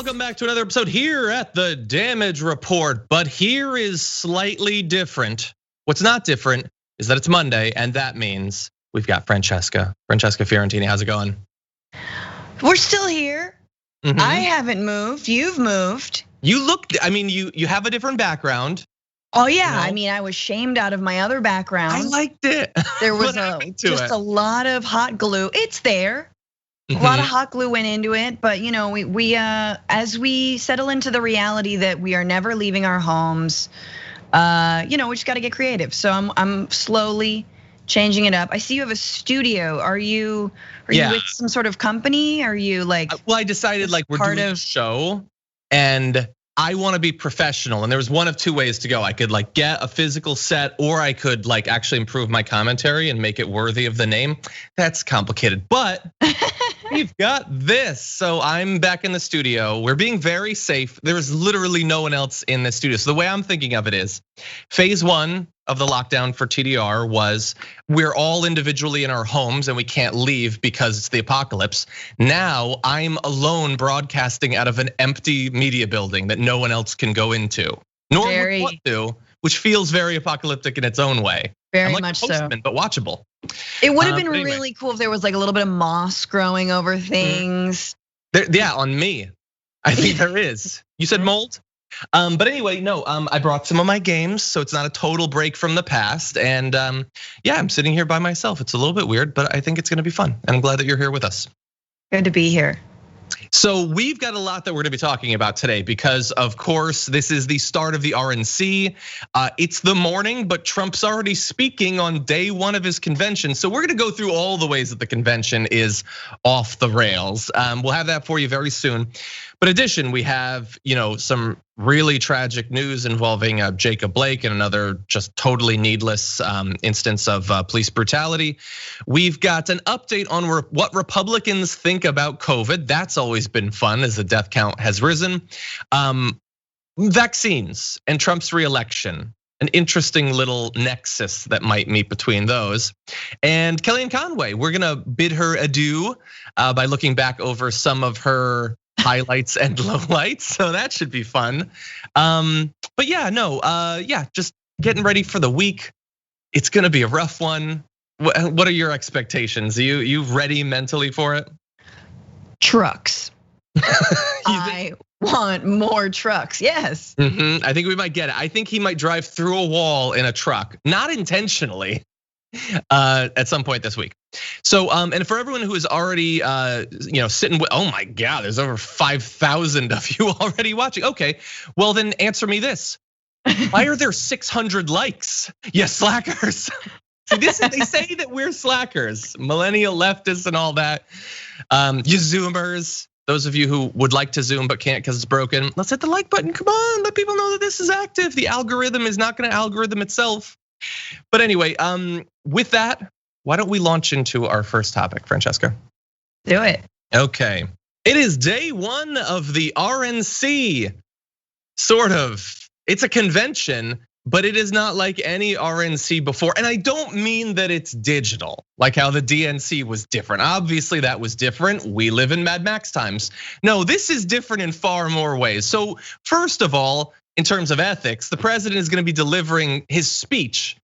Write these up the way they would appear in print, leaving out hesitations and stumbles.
welcome back to another episode here at the Damage Report. But here is slightly different. What's not different is that it's Monday, and that means we've got Francesca Fiorentini. How's it going? We're still here. I haven't moved. You've moved. You look, I mean, you have a different background. Oh yeah, I mean, I was shamed out of my other background. I liked it. There was just a lot of hot glue. It's there. A lot of hot glue went into it, but we as we settle into the reality that we are never leaving our homes, we just got to get creative. So I'm slowly changing it up. I see you have a studio. Are you with some sort of company? Are you like? Well, I decided like we're doing a show, and I want to be professional, and there was one of two ways to go. I could like get a physical set, or I could like actually improve my commentary and make it worthy of the name. That's complicated, but we've got this. So I'm back in the studio. We're being very safe. There's literally no one else in the studio. So the way I'm thinking of it is, phase one of the lockdown for TDR was we're all individually in our homes and we can't leave because it's the apocalypse. Now I'm alone broadcasting out of an empty media building that no one else can go into, nor would want to, which feels very apocalyptic in its own way. Very like much Postman, but watchable. It would have been really cool if there was like a little bit of moss growing over things. Yeah, on me. I think there is. You said mold? But anyway, no, I brought some of my games, so it's not a total break from the past. And yeah, I'm sitting here by myself. It's a little bit weird, but I think it's gonna be fun. And I'm glad that you're here with us. Good to be here. So we've got a lot that we're gonna be talking about today because of course, this is the start of the RNC. It's the morning, but Trump's already speaking on day one of his convention. So we're gonna go through all the ways that the convention is off the rails. We'll have that for you very soon. But in addition, we have some really tragic news involving Jacob Blake and another just totally needless instance of police brutality. We've got an update on what Republicans think about COVID. That's always been fun as the death count has risen. Vaccines and Trump's reelection. An interesting little nexus that might meet between those. And Kellyanne Conway, we're gonna bid her adieu by looking back over some of her highlights and lowlights, so that should be fun. But yeah, just getting ready for the week. It's gonna be a rough one. What are your expectations? Are you ready mentally for it? Trucks. I want more trucks, yes. I think we might get it. I think he might drive through a wall in a truck, not intentionally, at some point this week. So, and for everyone who is already, sitting with, oh my God, there's over 5,000 of you already watching. Okay, well then answer me this. Why are there 600 likes? You slackers. See, they say that we're slackers, millennial leftists and all that. You Zoomers, those of you who would like to Zoom but can't because it's broken, let's hit the like button. Come on, let people know that this is active. The algorithm is not gonna algorithm itself. But anyway, with that, why don't we launch into our first topic, Francesca? Do it. Okay, it is day one of the RNC, sort of. It's a convention, but it is not like any RNC before. And I don't mean that it's digital, like how the DNC was different. Obviously that was different. We live in Mad Max times. No, this is different in far more ways. So first of all, in terms of ethics, the president is gonna be delivering his speech.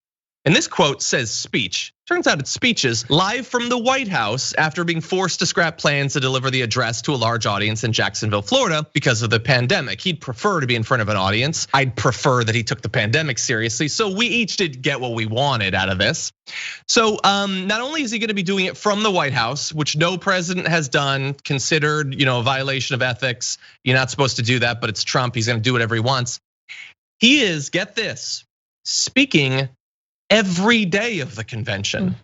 And this quote says speech. Turns out it's speeches live from the White House after being forced to scrap plans to deliver the address to a large audience in Jacksonville, Florida because of the pandemic. He'd prefer to be in front of an audience. I'd prefer that he took the pandemic seriously. So we each did get what we wanted out of this. So not only is he gonna be doing it from the White House, which no president has done, considered a violation of ethics. You're not supposed to do that, but it's Trump, he's gonna do whatever he wants. He is, get this, speaking every day of the convention.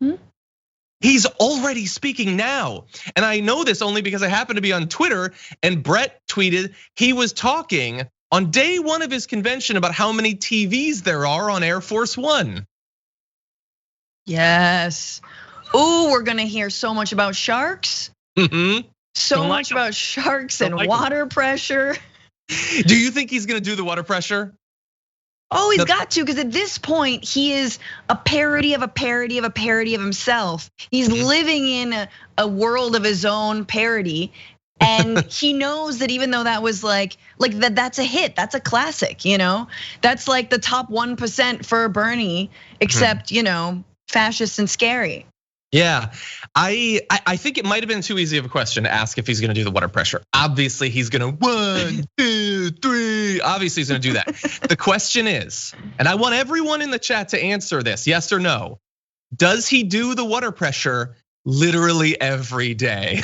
He's already speaking now. And I know this only because I happen to be on Twitter and Brett tweeted he was talking on day one of his convention about how many TVs there are on Air Force One. Yes. Oh, we're gonna hear so much about sharks. So much about sharks and water pressure. Do you think he's gonna do the water pressure? Oh, he's got to, because at this point, he is a parody of a parody of a parody of himself. He's living in a world of his own parody. And he knows that even though that was like that's a hit, that's a classic, that's like the top 1% for Bernie, except fascist and scary. Yeah, I think it might have been too easy of a question to ask if he's gonna do the water pressure. Obviously, he's gonna 1, 2, 3. Obviously, he's gonna do that. The question is, and I want everyone in the chat to answer this, yes or no. Does he do the water pressure literally every day?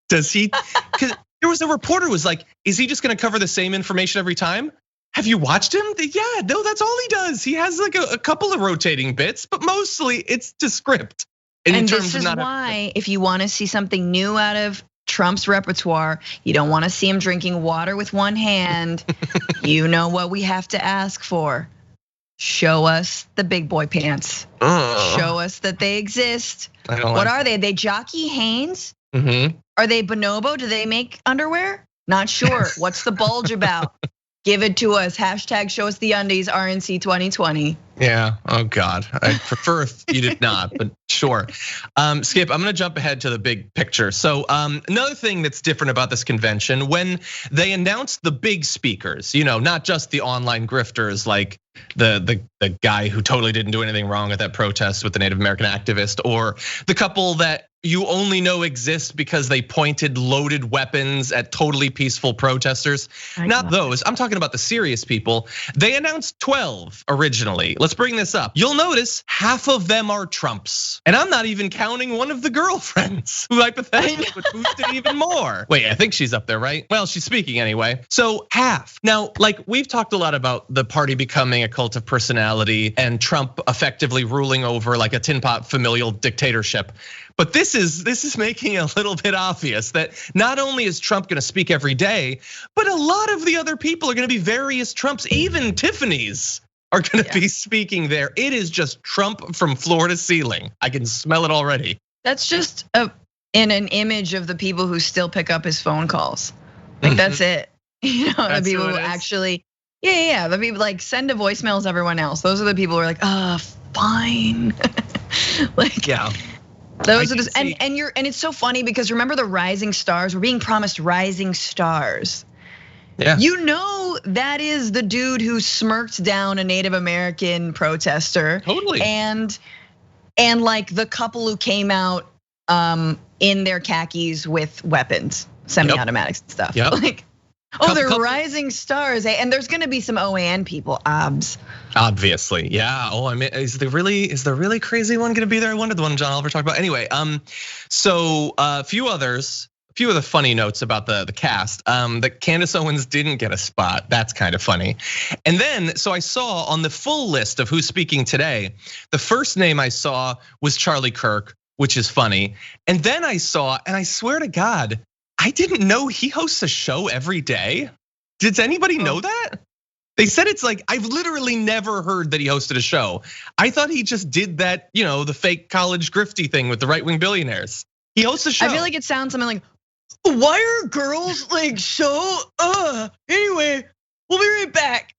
Does he? Because there was a reporter who was like, is he just gonna cover the same information every time? Have you watched him? Yeah, no, that's all he does. He has like a couple of rotating bits, but mostly it's to script. And this is why, if you want to see something new out of Trump's repertoire, you don't want to see him drinking water with one hand. You know what we have to ask for. Show us the big boy pants. Show us that they exist. What are they? Are they Jockey Hanes? Are they Bonobo? Do they make underwear? Not sure. What's the bulge about? Give it to us. Hashtag show us the undies, RNC 2020. Yeah, oh God. I'd prefer if you did not, but sure. Skip, I'm gonna jump ahead to the big picture. So another thing that's different about this convention, when they announced the big speakers, not just the online grifters like the guy who totally didn't do anything wrong at that protest with the Native American activist, or the couple that you only know exist because they pointed loaded weapons at totally peaceful protesters. Not those, I'm talking about the serious people. They announced 12 originally. Let's bring this up. You'll notice half of them are Trumps. And I'm not even counting one of the girlfriends who hypothetically would boost it even more. Wait, I think she's up there, right? Well, she's speaking anyway. So half. Now, like we've talked a lot about the party becoming a cult of personality and Trump effectively ruling over like a tin pot familial dictatorship. But this is making it a little bit obvious that not only is Trump gonna speak every day, but a lot of the other people are gonna be various Trumps, even Tiffany's are gonna be speaking there. It is just Trump from floor to ceiling. I can smell it already. That's just in an image of the people who still pick up his phone calls. Like that's it. The people who actually, yeah. The people like send a voicemails to everyone else. Those are the people who are like, fine. Like, yeah. Those are just, and it's so funny because remember the rising stars, we're being promised rising stars. Yeah. That is the dude who smirked down a Native American protester. Totally. And like the couple who came out in their khakis with weapons, semi-automatics and stuff. Yep. Like, they're rising stars. And there's gonna be some OAN people, obviously, yeah. I mean, is the really crazy one gonna be there? I wonder the one John Oliver talked about. Anyway, so a few of the funny notes about the cast. That Candace Owens didn't get a spot. That's kind of funny. And then, so I saw on the full list of who's speaking today, the first name I saw was Charlie Kirk, which is funny. And then I saw, and I swear to God, I didn't know he hosts a show every day. Did anybody know that? They said it's like, I've literally never heard that he hosted a show. I thought he just did that, the fake college grifty thing with the right-wing billionaires. He hosts a show. I feel like it sounds something like, why are girls like so, anyway, we'll be right back.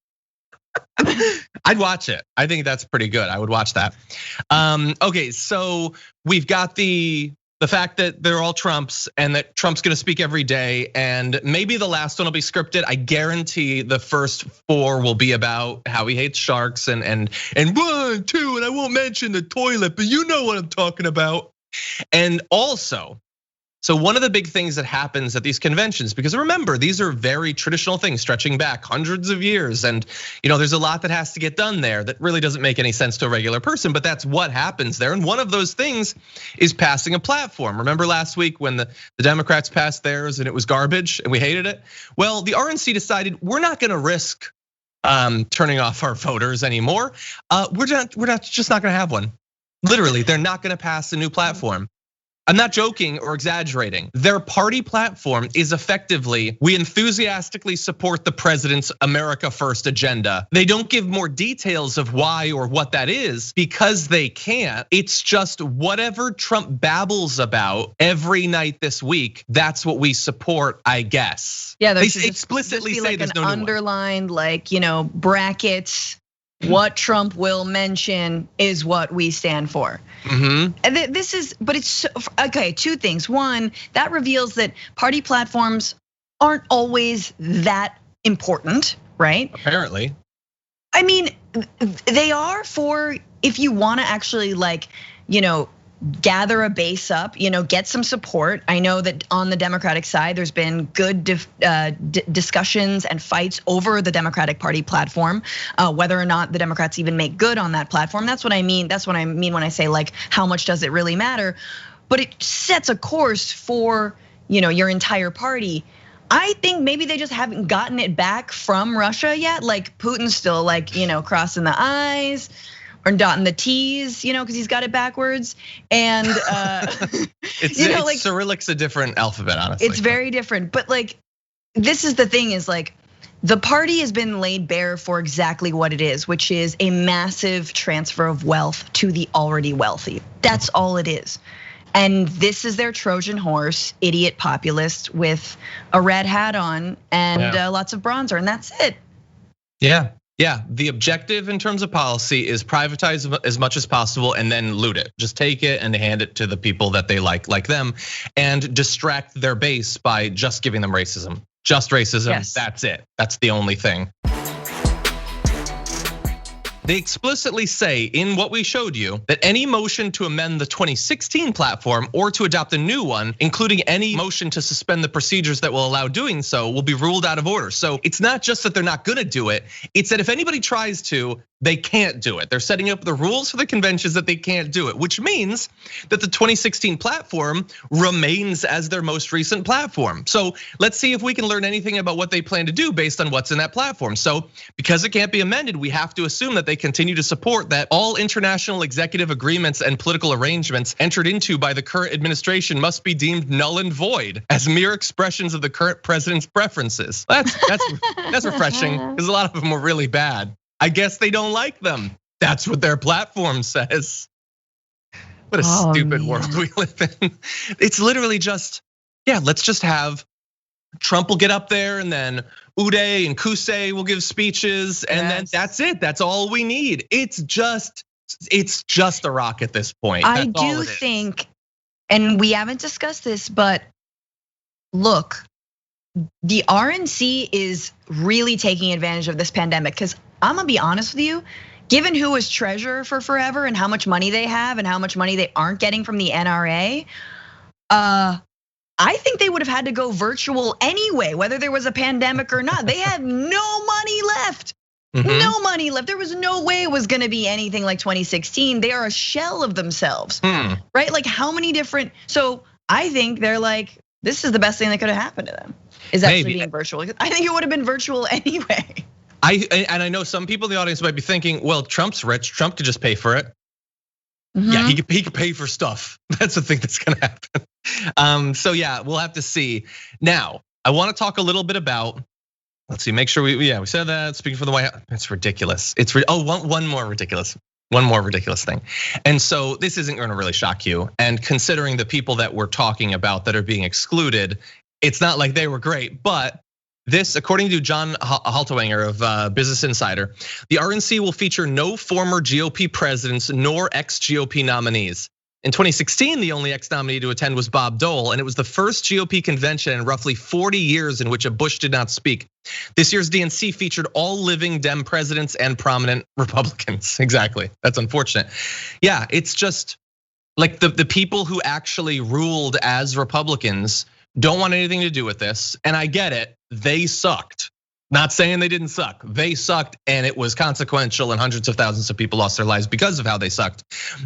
I'd watch it. I think that's pretty good. I would watch that. Okay, so we've got the fact that they're all Trumps and that Trump's gonna speak every day, and maybe the last one will be scripted. I guarantee the first 4 will be about how he hates sharks and 1, 2, and I won't mention the toilet, but you know what I'm talking about. And also, so one of the big things that happens at these conventions, because remember, these are very traditional things stretching back hundreds of years. And there's a lot that has to get done there that really doesn't make any sense to a regular person, but that's what happens there. And one of those things is passing a platform. Remember last week when the Democrats passed theirs and it was garbage and we hated it? Well, the RNC decided we're not gonna risk turning off our voters anymore. We're just not gonna have one. Literally, they're not gonna pass a new platform. I'm not joking or exaggerating. Their party platform is effectively, we enthusiastically support the president's America First agenda. They don't give more details of why or what that is because they can't. It's just whatever Trump babbles about every night this week, that's what we support, I guess. Yeah, they explicitly say like there's an no underlined, like, brackets. what Trump will mention is what we stand for. And this is, but it's okay. Two things. One, that reveals that party platforms aren't always that important, right? Apparently. I mean, they are for if you want to actually gather a base up, get some support. I know that on the Democratic side, there's been good discussions and fights over the Democratic Party platform, whether or not the Democrats even make good on that platform. That's what I mean. That's what I mean when I say like, how much does it really matter? But it sets a course for your entire party. I think maybe they just haven't gotten it back from Russia yet. Like Putin's still like crossing the I's or dotting the T's, because he's got it backwards. And it's Cyrillic's a different alphabet, honestly. It's very different. But like, this is the thing is like, the party has been laid bare for exactly what it is, which is a massive transfer of wealth to the already wealthy. That's all it is. And this is their Trojan horse, idiot populist with a red hat on and lots of bronzer, and that's it. Yeah, the objective in terms of policy is privatize as much as possible and then loot it. Just take it and hand it to the people that they like them, and distract their base by just giving them racism. Just racism, yes. That's it. That's the only thing. They explicitly say in what we showed you that any motion to amend the 2016 platform or to adopt a new one, including any motion to suspend the procedures that will allow doing so, will be ruled out of order. So it's not just that they're not gonna do it, it's that if anybody tries to, they can't do it. They're setting up the rules for the conventions that they can't do it, which means that the 2016 platform remains as their most recent platform. So let's see if we can learn anything about what they plan to do based on what's in that platform. So because it can't be amended, we have to assume that they continue to support that all international executive agreements and political arrangements entered into by the current administration must be deemed null and void as mere expressions of the current president's preferences. That's refreshing, because a lot of them were really bad. I guess they don't like them. That's what their platform says. What a stupid world we live in. It's literally just, let's just have Trump will get up there, and then Uday and Kusei will give speeches, and then that's it. That's all we need. It's just a rock at this point. I do think, and we haven't discussed this, but look, the RNC is really taking advantage of this pandemic, because I'm gonna be honest with you, given who was treasurer for forever and how much money they have and how much money they aren't getting from the NRA, I think they would have had to go virtual anyway, whether there was a pandemic or not. They had no money left. No money left. There was no way it was gonna be anything like 2016. They are a shell of themselves, right? Like how many different, so I think they're like, this is the best thing that could have happened to them, is actually being virtual. I think it would have been virtual anyway. I know some people in the audience might be thinking, well, Trump's rich, Trump could just pay for it. Yeah, he could pay for stuff. That's the thing that's gonna happen. So yeah, we'll have to see. Now, I want to talk a little bit about, let's see, make sure we said that, speaking for the White House. It's ridiculous. One more ridiculous thing. And so this isn't gonna really shock you. And considering the people that we're talking about that are being excluded, it's not like they were great, but this, according to John Halterwanger of Business Insider, the RNC will feature no former GOP presidents nor ex-GOP nominees. In 2016, the only ex-nominee to attend was Bob Dole, and it was the first GOP convention in roughly 40 years in which a Bush did not speak. This year's DNC featured all living Dem presidents and prominent Republicans. Exactly, that's unfortunate. Yeah, it's just like the people who actually ruled as Republicans don't want anything to do with this, and I get it, they sucked. Not saying they didn't suck, they sucked, and it was consequential, and hundreds of thousands of people lost their lives because of how they sucked.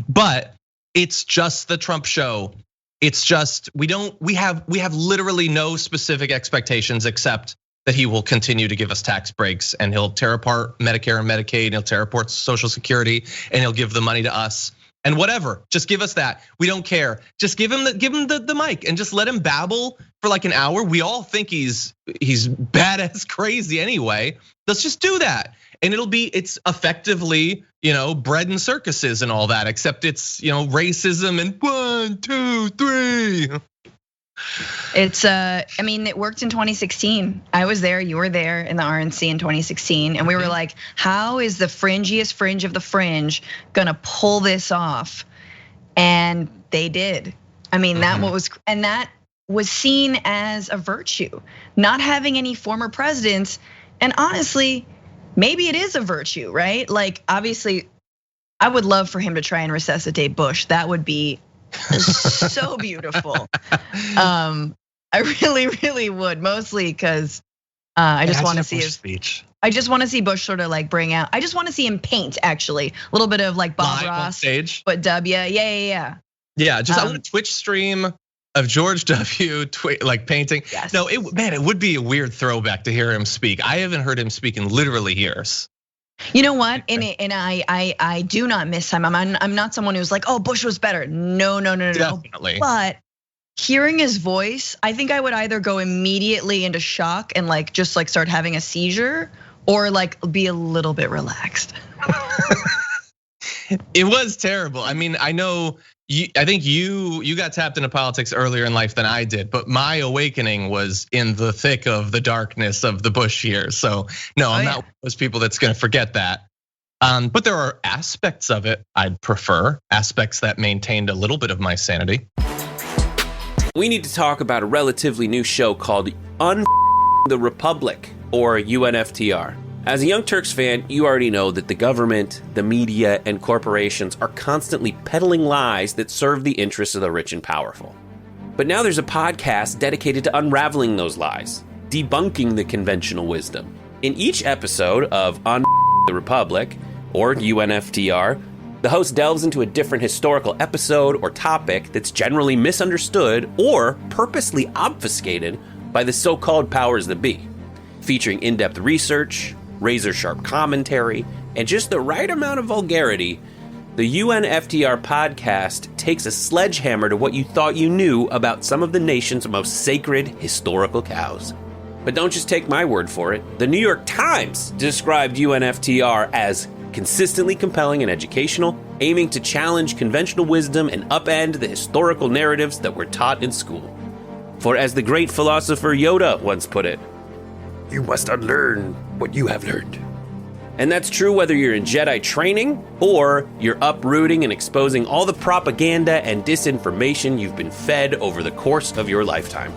But it's just the Trump show. It's just, we have literally no specific expectations except that he will continue to give us tax breaks, and he'll tear apart Medicare and Medicaid, and he'll tear apart Social Security, and he'll give the money to us. And whatever, just give us that. We don't care. Just give him the mic and just let him babble for like an hour. We all think he's badass crazy anyway. Let's just do that. And it's effectively, bread and circuses and all that, except it's, racism and 1, 2, 3. It's I mean, it worked in 2016. I was there, you were there in the RNC in 2016, and we were like, how is the fringiest fringe of the fringe gonna pull this off? And they did. I mean, that was seen as a virtue, not having any former presidents. And honestly, maybe it is a virtue, right? Like, obviously, I would love for him to try and resuscitate Bush. That would be so beautiful. I really, really would, mostly because I just want to see his speech. I just want to see Bush sort of like bring out. I just want to see him paint, actually, a little bit of like Bob Live Ross on stage. But W, yeah. Yeah, just I want a Twitch stream of George W. like painting. Yes. No, it would be a weird throwback to hear him speak. I haven't heard him speak in literally years. You know what? And I do not miss him. I'm not someone who's like, oh, Bush was better. No. Definitely. But hearing his voice, I think I would either go immediately into shock and like just like start having a seizure, or like be a little bit relaxed. It was terrible. I mean, I know. I think you got tapped into politics earlier in life than I did, but my awakening was in the thick of the darkness of the Bush years. So no, I'm not one of those people that's gonna forget that. But there are aspects of it I'd prefer, aspects that maintained a little bit of my sanity. We need to talk about a relatively new show called the Republic, or UNFTR. As a Young Turks fan, you already know that the government, the media, and corporations are constantly peddling lies that serve the interests of the rich and powerful. But now there's a podcast dedicated to unraveling those lies, debunking the conventional wisdom. In each episode of the Republic, or UNFTR, the host delves into a different historical episode or topic that's generally misunderstood or purposely obfuscated by the so-called powers that be, featuring in-depth research, razor-sharp commentary, and just the right amount of vulgarity. The UNFTR podcast takes a sledgehammer to what you thought you knew about some of the nation's most sacred historical cows. But don't just take my word for it. The New York Times described UNFTR as consistently compelling and educational, aiming to challenge conventional wisdom and upend the historical narratives that were taught in school. For as the great philosopher Yoda once put it, you must unlearn what you have learned. And that's true whether you're in Jedi training or you're uprooting and exposing all the propaganda and disinformation you've been fed over the course of your lifetime.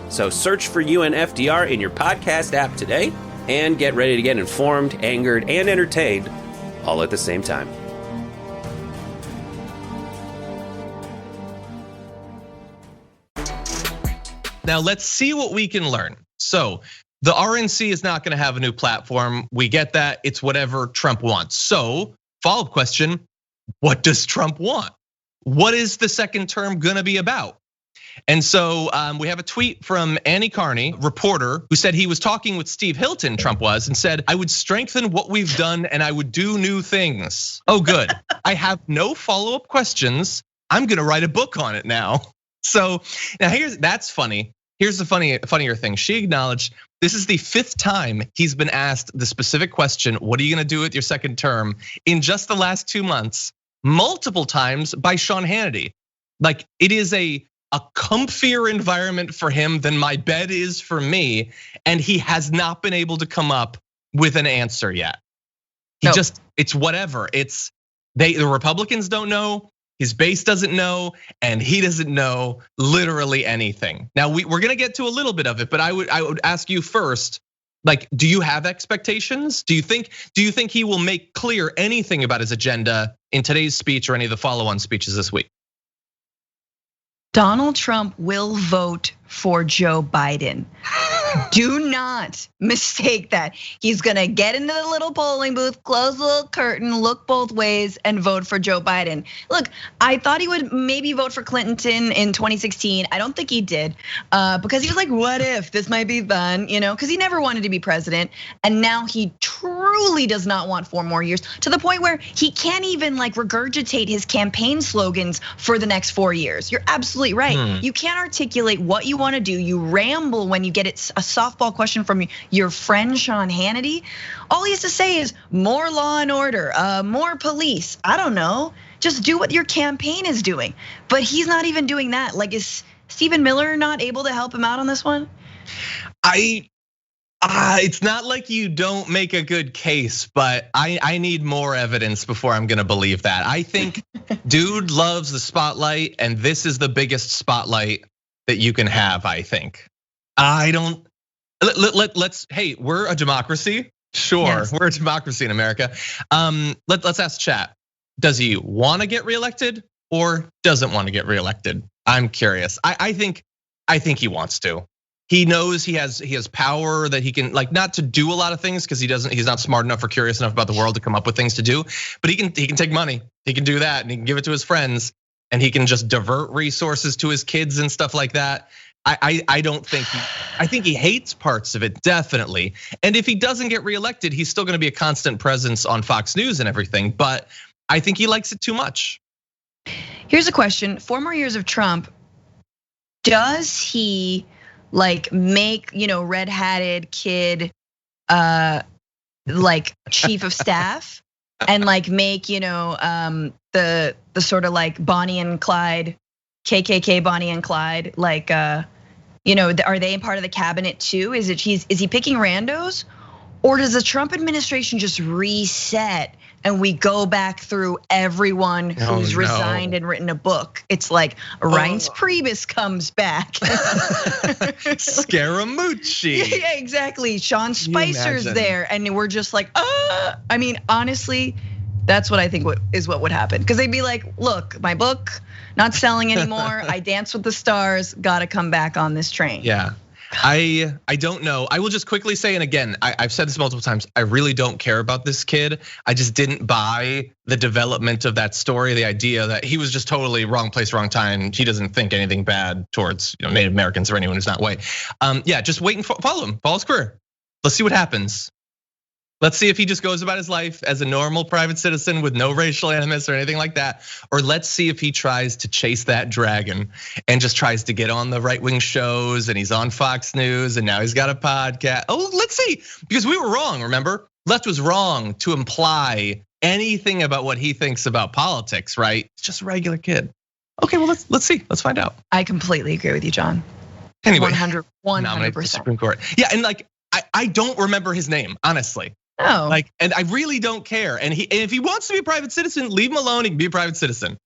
So search for UNFTR in your podcast app today and get ready to get informed, angered, and entertained all at the same time. Now let's see what we can learn. So the RNC is not gonna have a new platform. We get that, it's whatever Trump wants. So follow-up question, what does Trump want? What is the second term gonna be about? And so we have a tweet from Annie Carney, reporter, who said he was talking with Steve Hilton, Trump was, and said, I would strengthen what we've done and I would do new things. Oh, good. I have no follow-up questions. I'm gonna write a book on it now. So now that's funny. Here's the funnier thing. She acknowledged this is the 5th time he's been asked the specific question, what are you gonna do with your second term, in just the last 2 months, multiple times by Sean Hannity. Like, it is a comfier environment for him than my bed is for me, and he has not been able to come up with an answer yet. It's whatever. The Republicans don't know, his base doesn't know, and he doesn't know literally anything. Now we're gonna get to a little bit of it, but I would ask you first, like, do you have expectations? Do you think he will make clear anything about his agenda in today's speech or any of the follow-on speeches this week? Donald Trump will vote for Joe Biden. Do not mistake that. He's gonna get into the little polling booth, close the little curtain, look both ways, and vote for Joe Biden. Look, I thought he would maybe vote for Clinton in 2016. I don't think he did, because he was like, what if this might be fun, because he never wanted to be president. And now he truly does not want 4 more years, to the point where he can't even like regurgitate his campaign slogans for the next 4 years. You're absolutely right. You can't articulate what you want to do. You ramble when you get a softball question from your friend Sean Hannity. All he has to say is more law and order, more police. I don't know. Just do what your campaign is doing. But he's not even doing that. Like, Stephen Miller not able to help him out on this one? It's not like you don't make a good case, but I need more evidence before I'm gonna believe that. I think dude loves the spotlight, and this is the biggest spotlight that you can have, I think. Hey, we're a democracy. Sure, yes. We're a democracy in America. Let's ask chat. Does he want to get reelected or doesn't want to get reelected? I'm curious. I think he wants to. He knows he has power that he can, like, not to do a lot of things because he's not smart enough or curious enough about the world to come up with things to do. But he can take money. He can do that and he can give it to his friends and he can just divert resources to his kids and stuff like that. I think he hates parts of it, definitely. And if he doesn't get reelected, he's still gonna be a constant presence on Fox News and everything. But I think he likes it too much. Here's a question: 4 more years of Trump, does he like make, red-hatted kid like chief of staff and like make, the sort of like Bonnie and Clyde, KKK Bonnie and Clyde, like are they part of the cabinet too? Is he picking randos? Or does the Trump administration just reset and we go back through everyone who's resigned and written a book? It's like Reince Priebus comes back. Scaramucci. Yeah, exactly. Sean Spicer's there. And we're just like, I mean, honestly, that's what I think is what would happen. Because they'd be like, look, my book, not selling anymore. I Dance with the Stars, gotta come back on this train. Yeah. I don't know. I will just quickly say, and again, I've said this multiple times, I really don't care about this kid. I just didn't buy the development of that story, the idea that he was just totally wrong place, wrong time. He doesn't think anything bad towards Native Americans or anyone who's not white. Yeah, just wait and follow him, follow his career. Let's see what happens. Let's see if he just goes about his life as a normal private citizen with no racial animus or anything like that. Or let's see if he tries to chase that dragon and just tries to get on the right-wing shows and he's on Fox News and now he's got a podcast. Oh, let's see, because we were wrong, remember? Left was wrong to imply anything about what he thinks about politics, right? It's just a regular kid. Okay, well, let's see, let's find out. I completely agree with you, John. Anyway, 100%. Supreme Court. Yeah, and like, I don't remember his name, honestly. Oh. Like, and I really don't care. And if he wants to be a private citizen, leave him alone. He can be a private citizen.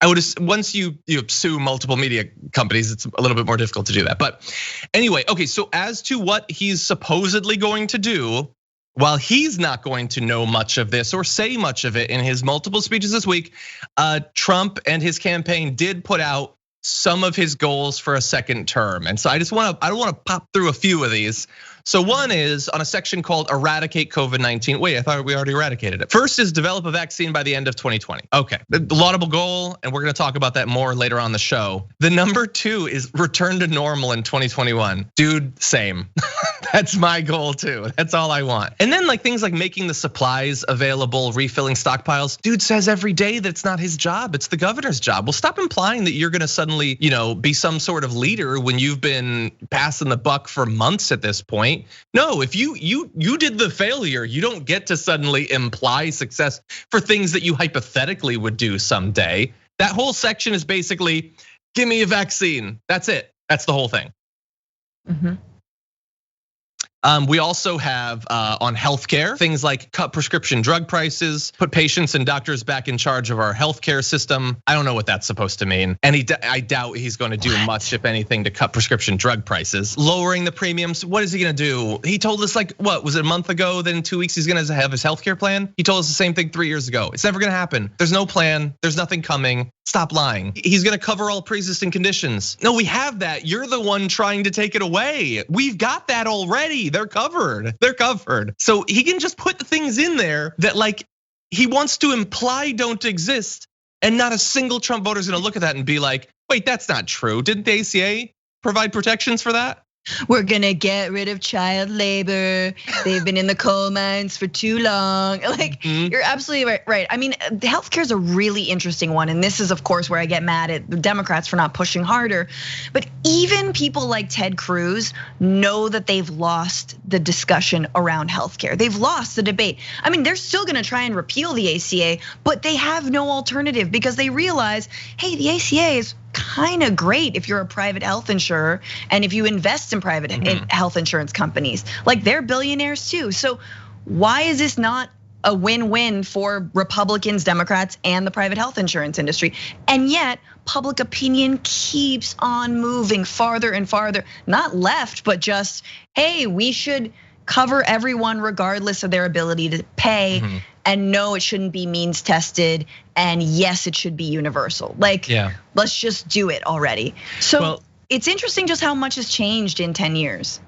I would once you sue multiple media companies, it's a little bit more difficult to do that. But anyway, okay. So as to what he's supposedly going to do, while he's not going to know much of this or say much of it in his multiple speeches this week, Trump and his campaign did put out some of his goals for a second term. And so I want to pop through a few of these. So one is on a section called eradicate COVID-19. Wait, I thought we already eradicated it. First is develop a vaccine by the end of 2020. Okay, the laudable goal, and we're gonna talk about that more later on the show. The number 2 is return to normal in 2021. Dude, same. That's my goal too. That's all I want. And then like things like making the supplies available, refilling stockpiles. Dude says every day that it's not his job, it's the governor's job. Well, stop implying that you're gonna suddenly, be some sort of leader when you've been passing the buck for months at this point. No, if you did the failure, you don't get to suddenly imply success for things that you hypothetically would do someday. That whole section is basically, give me a vaccine. That's it. That's the whole thing. We also have on healthcare things like cut prescription drug prices, put patients and doctors back in charge of our healthcare system. I don't know what that's supposed to mean, and I doubt he's going to do much, if anything, to cut prescription drug prices. Lowering the premiums. What is he going to do? He told us like what was it, a month ago that in 2 weeks he's going to have his healthcare plan. He told us the same thing 3 years ago. It's never going to happen. There's no plan. There's nothing coming. Stop lying. He's gonna cover all pre-existing conditions. No, we have that. You're the one trying to take it away. We've got that already. They're covered. They're covered. So he can just put the things in there that like he wants to imply don't exist, and not a single Trump voter is gonna look at that and be like, wait, that's not true. Didn't the ACA provide protections for that? We're gonna get rid of child labor. They've been in the coal mines for too long. Like, you're absolutely right. I mean, healthcare is a really interesting one. And this is, of course, where I get mad at the Democrats for not pushing harder. But even people like Ted Cruz know that they've lost the discussion around healthcare. They've lost the debate. I mean, they're still gonna try and repeal the ACA, but they have no alternative because they realize, hey, the ACA is kind of great if you're a private health insurer and if you invest in private health insurance companies. Like, they're billionaires too. So why is this not a win-win for Republicans, Democrats, and the private health insurance industry? And yet public opinion keeps on moving farther and farther, not left, but just, hey, we should cover everyone regardless of their ability to pay. And no, it shouldn't be means tested. And yes, it should be universal. Like, let's just do it already. So it's interesting just how much has changed in 10 years.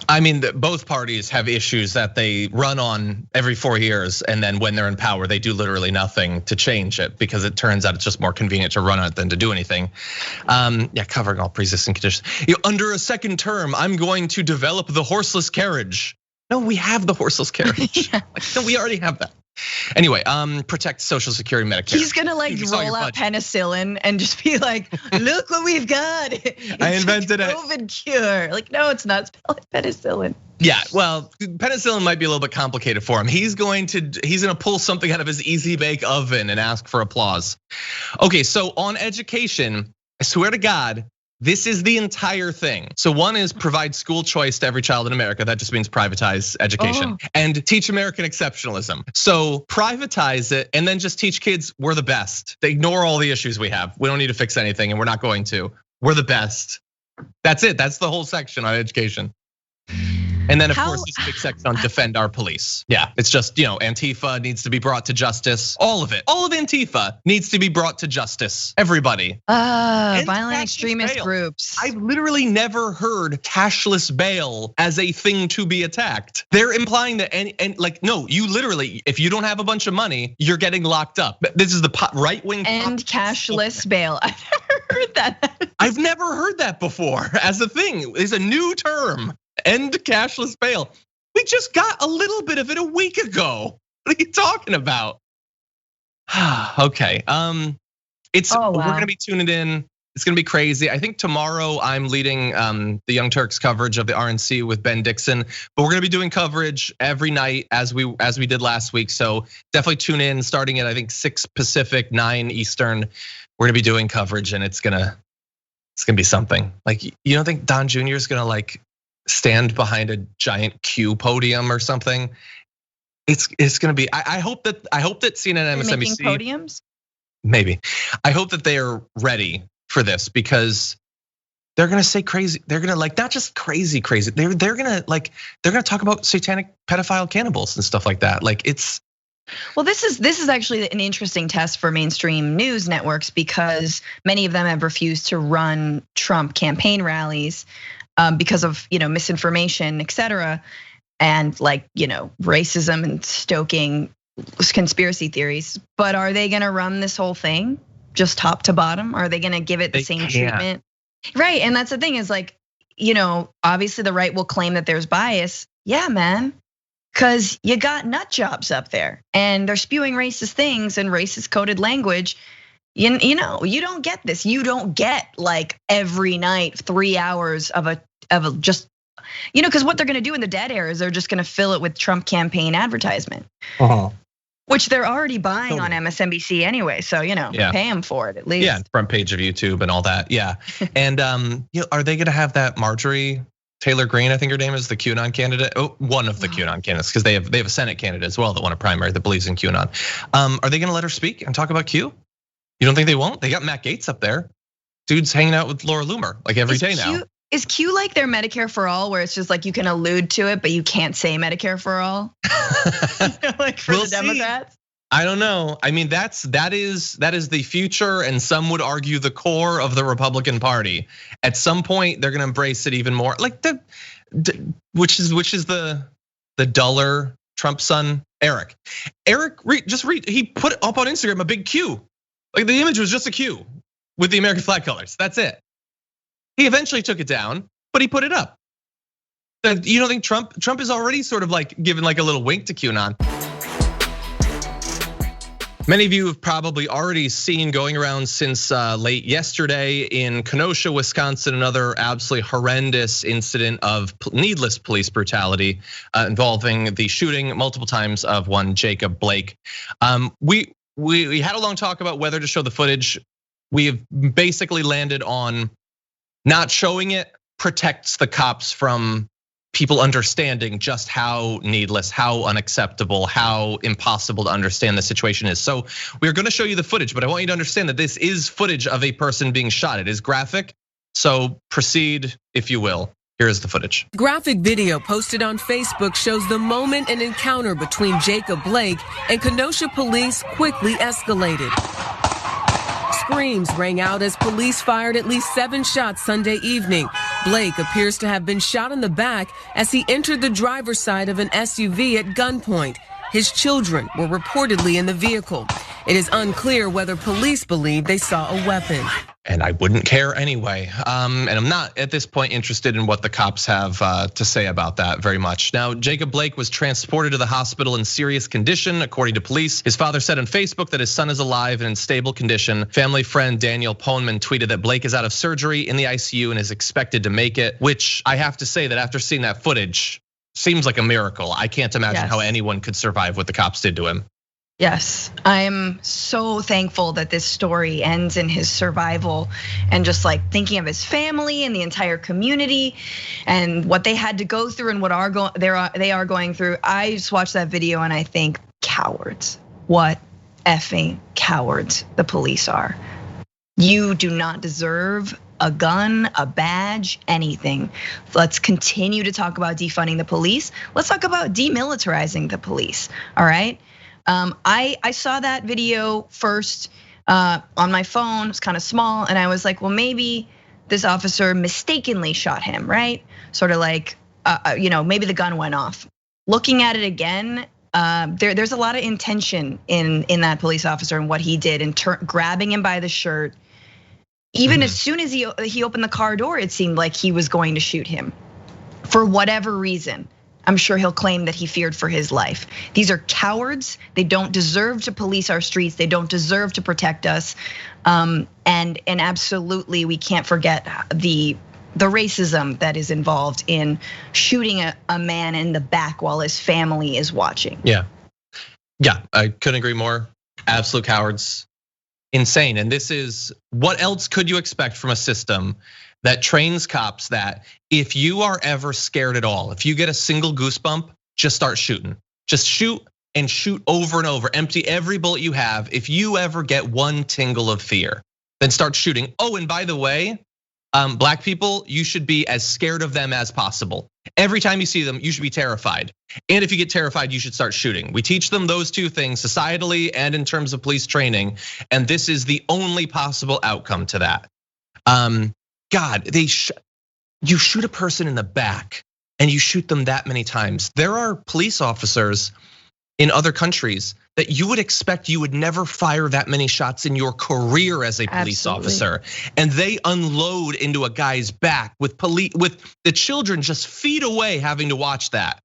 I mean, both parties have issues that they run on every 4 years, and then when they're in power, they do literally nothing to change it because it turns out it's just more convenient to run on it than to do anything. Covering all pre-existing conditions. Under a second term, I'm going to develop the horseless carriage. No, we have the horseless carriage. No, we already have that. Anyway, protect Social Security, Medicare. He's gonna like roll out penicillin and just be like, look what we've got. I invented a COVID cure. Like, no, it's not. It's penicillin. Yeah, well, penicillin might be a little bit complicated for him. He's gonna pull something out of his easy bake oven and ask for applause. Okay, so on education, I swear to God, this is the entire thing. So one is provide school choice to every child in America. That just means privatize education and teach American exceptionalism. So privatize it and then just teach kids we're the best. They ignore all the issues we have. We don't need to fix anything and we're not going to. We're the best. That's it. That's the whole section on education. And then of course this big section on defend our police. Yeah, it's just, Antifa needs to be brought to justice. All of it, all of Antifa needs to be brought to justice. Everybody. Violent extremist groups. I've literally never heard cashless bail as a thing to be attacked. They're implying that, and like, no, you literally, if you don't have a bunch of money, you're getting locked up. This is the right wing. And cashless bail. I've never heard that. I've never heard that before as a thing. It's a new term. End cashless bail. We just got a little bit of it a week ago. What are you talking about? Okay, we're gonna be tuning in. It's gonna be crazy. I think tomorrow I'm leading the Young Turks coverage of the RNC with Ben Dixon, but we're gonna be doing coverage every night as we did last week. So definitely tune in starting at I think 6 Pacific, 9 Eastern. We're gonna be doing coverage and it's gonna be something. Like, you don't think Don Jr. is gonna like stand behind a giant Q podium or something? It's gonna be. I hope that CNN and MSNBC making podiums. Maybe. I hope that they are ready for this because they're gonna say crazy. They're gonna like not just crazy. They're gonna talk about satanic pedophile cannibals and stuff like that. Like it's. Well, this is actually an interesting test for mainstream news networks because many of them have refused to run Trump campaign rallies. Because of misinformation, et cetera, and racism and stoking conspiracy theories. But are they gonna run this whole thing just top to bottom? Are they gonna give it the same treatment? Right, and that's the thing is like, obviously the right will claim that there's bias. Yeah, man, because you got nut jobs up there and they're spewing racist things and racist coded language. You don't get this. You don't get like every night 3 hours of a just, because what they're gonna do in the dead air is they're just gonna fill it with Trump campaign advertisement, which they're already buying on MSNBC anyway. So pay them for it at least. Yeah, front page of YouTube and all that. Yeah, and are they gonna have that Marjorie Taylor Greene? I think her name is the QAnon candidate. Oh, one of the QAnon candidates because they have a Senate candidate as well that won a primary that believes in QAnon. Are they gonna let her speak and talk about Q? You don't think they won't? They got Matt Gaetz up there. Dude's hanging out with Laura Loomer like every day now. Is Q like their Medicare for all, where it's just like you can allude to it, but you can't say Medicare for all? Like for the Democrats? I don't know. I mean, that is the future, and some would argue the core of the Republican Party. At some point, they're gonna embrace it even more. Like which is the duller Trump son, Eric. He put up on Instagram a big Q. Like the image was just a Q with the American flag colors. That's it. He eventually took it down, but he put it up. You don't think Trump is already sort of like giving like a little wink to QAnon? Many of you have probably already seen going around since late yesterday in Kenosha, Wisconsin, another absolutely horrendous incident of needless police brutality involving the shooting multiple times of one Jacob Blake. We had a long talk about whether to show the footage. we have basically landed on not showing it protects the cops from people understanding just how needless, how unacceptable, how impossible to understand the situation is. So we're gonna show you the footage, but I want you to understand that this is footage of a person being shot. It is graphic, so proceed if you will. Here is the footage. Graphic video posted on Facebook shows the moment an encounter between Jacob Blake and Kenosha police quickly escalated. Screams rang out as police fired at least 7 shots Sunday evening. Blake appears to have been shot in the back as he entered the driver's side of an SUV at gunpoint. His children were reportedly in the vehicle. It is unclear whether police believe they saw a weapon. And I wouldn't care anyway. And I'm not at this point interested in what the cops have to say about that very much. Now, Jacob Blake was transported to the hospital in serious condition, according to police. His father said on Facebook that his son is alive and in stable condition. Family friend Daniel Poneman tweeted that Blake is out of surgery in the ICU and is expected to make it, which I have to say that after seeing that footage, seems like a miracle. I can't imagine how anyone could survive what the cops did to him. Yes, I'm so thankful that this story ends in his survival, and just like thinking of his family and the entire community and what they had to go through and what they are going through. I just watched that video and I think, cowards. What effing cowards the police are. You do not deserve a gun, a badge, anything. Let's continue to talk about defunding the police. Let's talk about demilitarizing the police, all right? I saw that video first on my phone. It was kind of small, and I was like, well, maybe this officer mistakenly shot him, right? Sort of like, maybe the gun went off. Looking at it again, there's a lot of intention in that police officer and what he did, and grabbing him by the shirt. Even as soon as he opened the car door, it seemed like he was going to shoot him for whatever reason. I'm sure he'll claim that he feared for his life. These are cowards. They don't deserve to police our streets. They don't deserve to protect us. And absolutely, we can't forget the racism that is involved in shooting a man in the back while his family is watching. Yeah, I couldn't agree more. Absolute cowards, insane. And this is, what else could you expect from a system that trains cops that if you are ever scared at all, if you get a single goosebump, just start shooting. Just shoot and shoot over and over. Empty every bullet you have. If you ever get one tingle of fear, then start shooting. Oh, and by the way, black people, you should be as scared of them as possible. Every time you see them, you should be terrified. And if you get terrified, you should start shooting. We teach them those two things societally and in terms of police training. And this is the only possible outcome to that. God, you shoot a person in the back and you shoot them that many times. There are police officers in other countries that you would expect you would never fire that many shots in your career as a police officer. And they unload into a guy's back with the children just feet away having to watch that,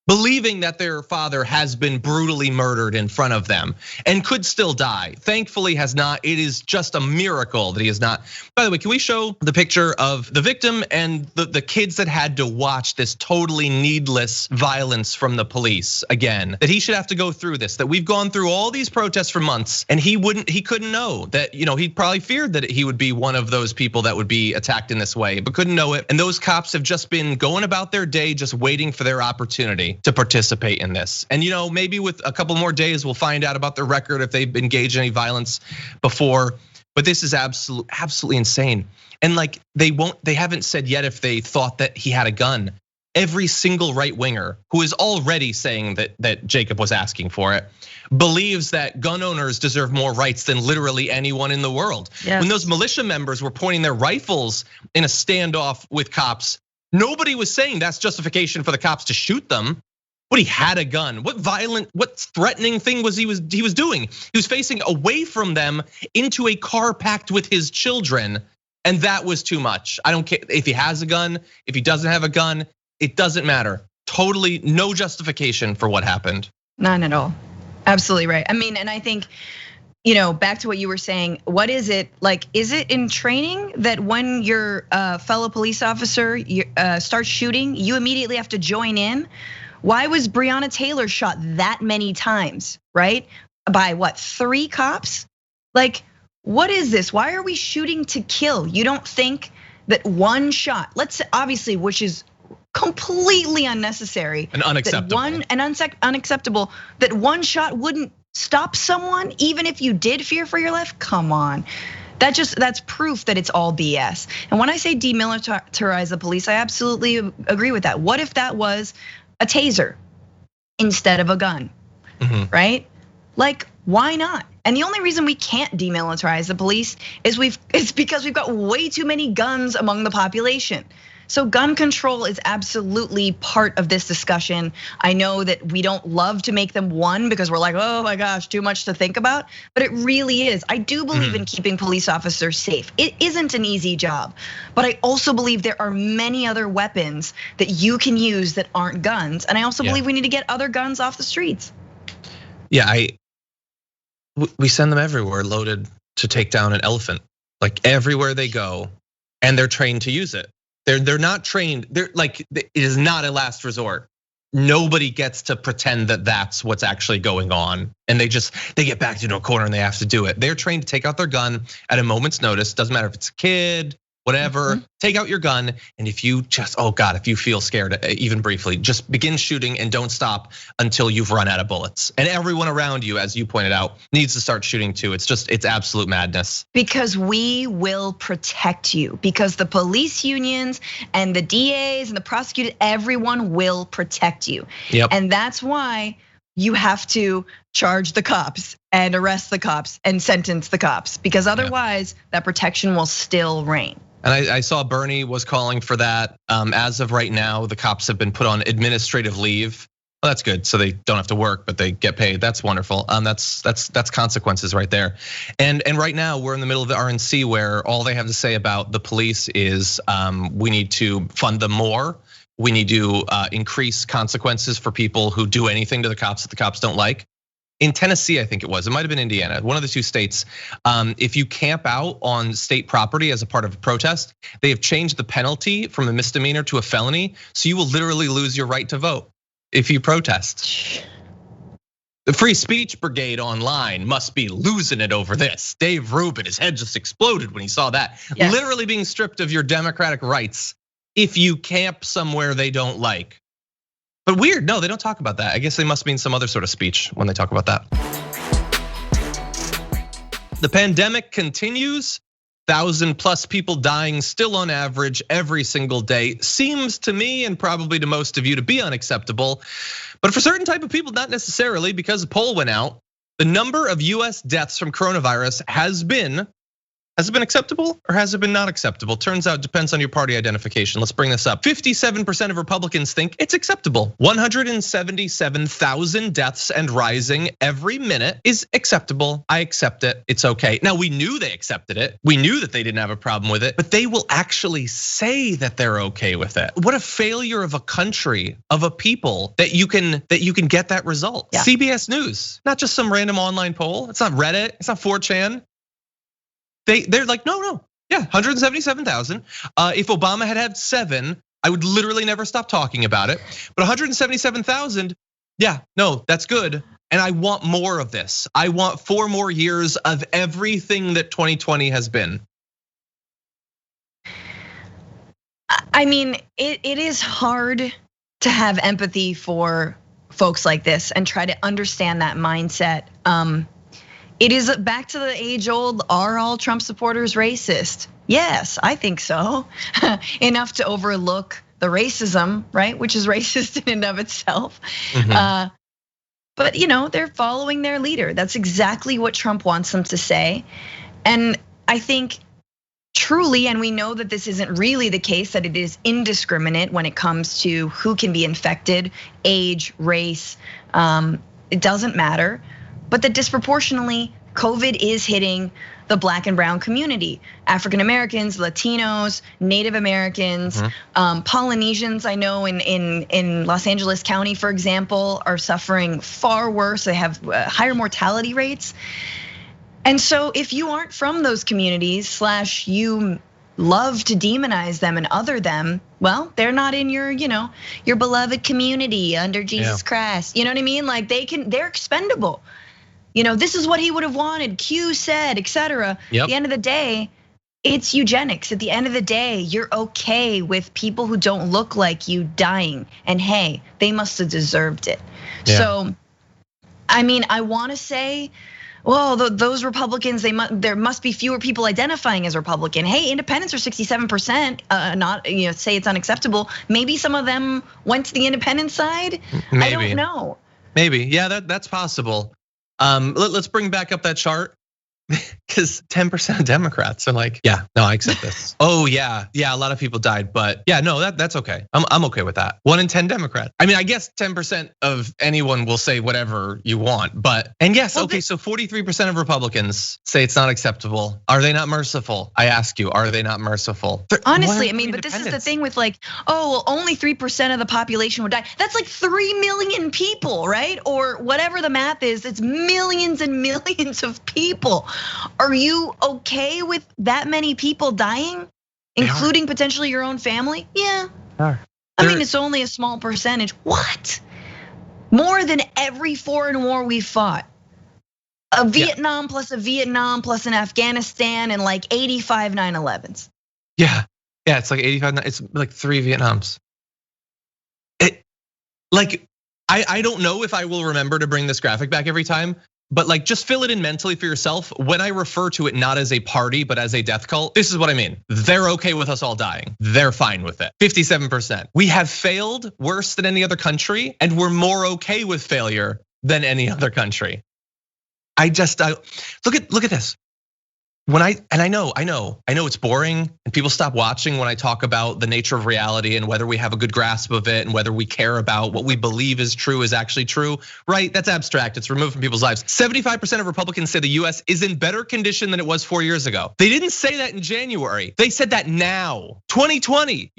believing that their father has been brutally murdered in front of them and could still die. Thankfully has not. It is just a miracle that he is not. By the way, can we show the picture of the victim and the kids that had to watch this totally needless violence from the police again? That he should have to go through this, that we've gone through all these protests for months and he couldn't know that, he probably feared that he would be one of those people that would be attacked in this way, but couldn't know it. And those cops have just been going about their day, just waiting for their opportunity to participate in this. And maybe with a couple more days, we'll find out about their record if they've engaged in any violence before. But this is absolutely insane. And like they haven't said yet if they thought that he had a gun. Every single right winger who is already saying that Jacob was asking for it believes that gun owners deserve more rights than literally anyone in the world. Yes. When those militia members were pointing their rifles in a standoff with cops, nobody was saying that's justification for the cops to shoot them. But he had a gun. What threatening thing was he doing? He was facing away from them into a car packed with his children, and that was too much. I don't care if he has a gun, if he doesn't have a gun, it doesn't matter. Totally no justification for what happened. None at all. Absolutely right. I mean, and I think, back to what you were saying, what is it like? Is it in training that when your fellow police officer starts shooting, you immediately have to join in? Why was Breonna Taylor shot that many times, right? By what, 3 cops? Like, what is this? Why are we shooting to kill? You don't think that one shot, let's say, obviously, which is completely unnecessary and unacceptable, unacceptable, that one shot wouldn't stop someone, even if you did fear for your life? Come on. That's proof that it's all BS. And when I say demilitarize the police, I absolutely agree with that. What if that was a taser instead of a gun, right? Like, why not? And the only reason we can't demilitarize the police is it's because we've got way too many guns among the population. So gun control is absolutely part of this discussion. I know that we don't love to make them one because we're like, oh my gosh, too much to think about, but it really is. I do believe in keeping police officers safe. It isn't an easy job, but I also believe there are many other weapons that you can use that aren't guns. And I also believe we need to get other guns off the streets. Yeah, we send them everywhere loaded to take down an elephant, like everywhere they go, and they're trained to use it. They're not trained. They're like, it is not a last resort. Nobody gets to pretend that that's what's actually going on. And they get backed into a corner and they have to do it. They're trained to take out their gun at a moment's notice. Doesn't matter if it's a kid, whatever, take out your gun. And if you just, oh God, if you feel scared, even briefly, just begin shooting and don't stop until you've run out of bullets. And everyone around you, as you pointed out, needs to start shooting too. It's absolute madness. Because we will protect you, because the police unions and the DAs and the prosecutors, everyone will protect you. And that's why you have to charge the cops and arrest the cops and sentence the cops, because otherwise that protection will still reign. And I saw Bernie was calling for that. As of right now, the cops have been put on administrative leave. Well, that's good, so they don't have to work, but they get paid. That's wonderful. That's consequences right there. And right now we're in the middle of the RNC where all they have to say about the police is we need to fund them more. We need to increase consequences for people who do anything to the cops that the cops don't like. In Tennessee, I think it might've been Indiana, one of the two states. If you camp out on state property as a part of a protest, they have changed the penalty from a misdemeanor to a felony. So you will literally lose your right to vote if you protest. The Free Speech Brigade online must be losing it over this. Dave Rubin, his head just exploded when he saw that. Yes. Literally being stripped of your democratic rights if you camp somewhere they don't like. But weird, no, they don't talk about that. I guess they must mean some other sort of speech when they talk about that. The pandemic continues. 1,000+ people dying still on average every single day. Seems to me, and probably to most of you, to be unacceptable. But for certain type of people, not necessarily, because a poll went out. The number of US deaths from coronavirus has it been acceptable or has it been not acceptable? Turns out it depends on your party identification. Let's bring this up. 57% of Republicans think it's acceptable. 177,000 deaths and rising every minute is acceptable. I accept it, it's okay. Now we knew they accepted it. We knew that they didn't have a problem with it, but they will actually say that they're okay with it. What a failure of a country, of a people that you can get that result. Yeah. CBS News, not just some random online poll. It's not Reddit, it's not 4chan. They're like, no, yeah, 177,000. If Obama had 7, I would literally never stop talking about it. But 177,000, yeah, no, that's good. And I want more of this. I want 4 more years of everything that 2020 has been. I mean, it is hard to have empathy for folks like this and try to understand that mindset. It is back to the age-old, are all Trump supporters racist? Yes, I think so. Enough to overlook the racism, right? Which is racist in and of itself. But they're following their leader. That's exactly what Trump wants them to say. And I think truly, and we know that this isn't really the case, that it is indiscriminate when it comes to who can be infected, age, race, it doesn't matter. But that disproportionately, COVID is hitting the Black and brown community. African Americans, Latinos, Native Americans, Polynesians, I know in Los Angeles County, for example, are suffering far worse. They have higher mortality rates. And so if you aren't from those communities, / you love to demonize them and other them, well, they're not in your beloved community under Jesus Christ. You know what I mean? Like they're expendable. this is what he would have wanted, Q said, etc. At the end of the day, it's eugenics. At the end of the day, you're okay with people who don't look like you dying. And hey, they must have deserved it. Yeah. So, I mean, I wanna say, well, those Republicans, there must be fewer people identifying as Republican. Hey, independents are 67%, not say it's unacceptable. Maybe some of them went to the independent side. Maybe. I don't know. Maybe, yeah, that's possible. Let's bring back up that chart. Because 10% of Democrats are like, yeah, no, I accept this. Oh yeah, a lot of people died, but yeah, no, that's okay. I'm okay with that. 1 in 10 Democrats. I mean, I guess 10% of anyone will say whatever you want, and yes, okay, so 43% of Republicans say it's not acceptable. Are they not merciful? I ask you, are they not merciful? Honestly, I mean, but this is the thing with like, oh, well, only 3% of the population would die. That's like 3 million people, right? Or whatever the math is, it's millions and millions of people. Are you okay with that many people dying, including potentially your own family? Yeah. I mean, it's only a small percentage. What? More than every foreign war we fought. A Vietnam plus a Vietnam plus an Afghanistan and like 85 9/11s. Yeah, it's like 85, it's like 3 Vietnams. I don't know if I will remember to bring this graphic back every time. But like, just fill it in mentally for yourself. When I refer to it not as a party, but as a death cult, this is what I mean. They're okay with us all dying. They're fine with it. 57%. We have failed worse than any other country, and we're more okay with failure than any other country. I look at this. I know it's boring and people stop watching when I talk about the nature of reality and whether we have a good grasp of it and whether we care about what we believe is true is actually true, right? That's abstract, it's removed from people's lives. 75% of Republicans say the US is in better condition than it was 4 years ago. They didn't say that in January, they said that now. 2020,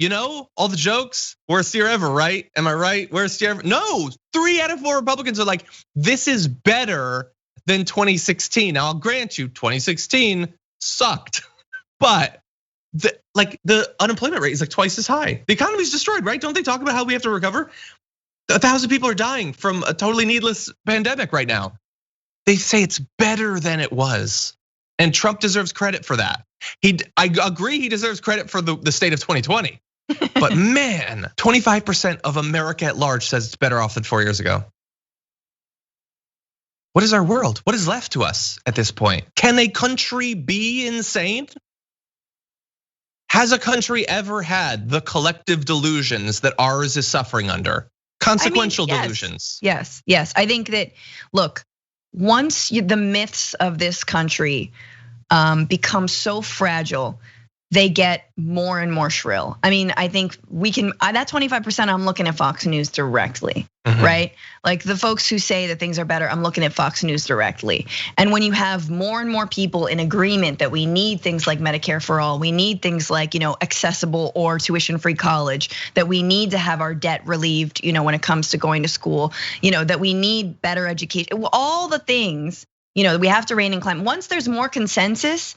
all the jokes, worst year ever, right? Am I right? Worst year ever? No, 3 out of 4 Republicans are like, this is better than 2016. Now I'll grant you 2016 sucked, but the unemployment rate is like twice as high. The economy's destroyed, right? Don't they talk about how we have to recover? 1,000 people are dying from a totally needless pandemic right now. They say it's better than it was. And Trump deserves credit for that. I agree he deserves credit for the state of 2020. But man, 25% of America at large says it's better off than 4 years ago. What is our world? What is left to us at this point? Can a country be insane? Has a country ever had the collective delusions that ours is suffering under? Consequential delusions. Yes. I think that, look, once the myths of this country become so fragile, they get more and more shrill. I mean, I think we can, that 25%, I'm looking at Fox News directly, right? Like the folks who say that things are better, I'm looking at Fox News directly. And when you have more and more people in agreement that we need things like Medicare for all, we need things like, accessible or tuition-free college, that we need to have our debt relieved, when it comes to going to school, that we need better education, all the things, that we have to rein in climate. Once there's more consensus,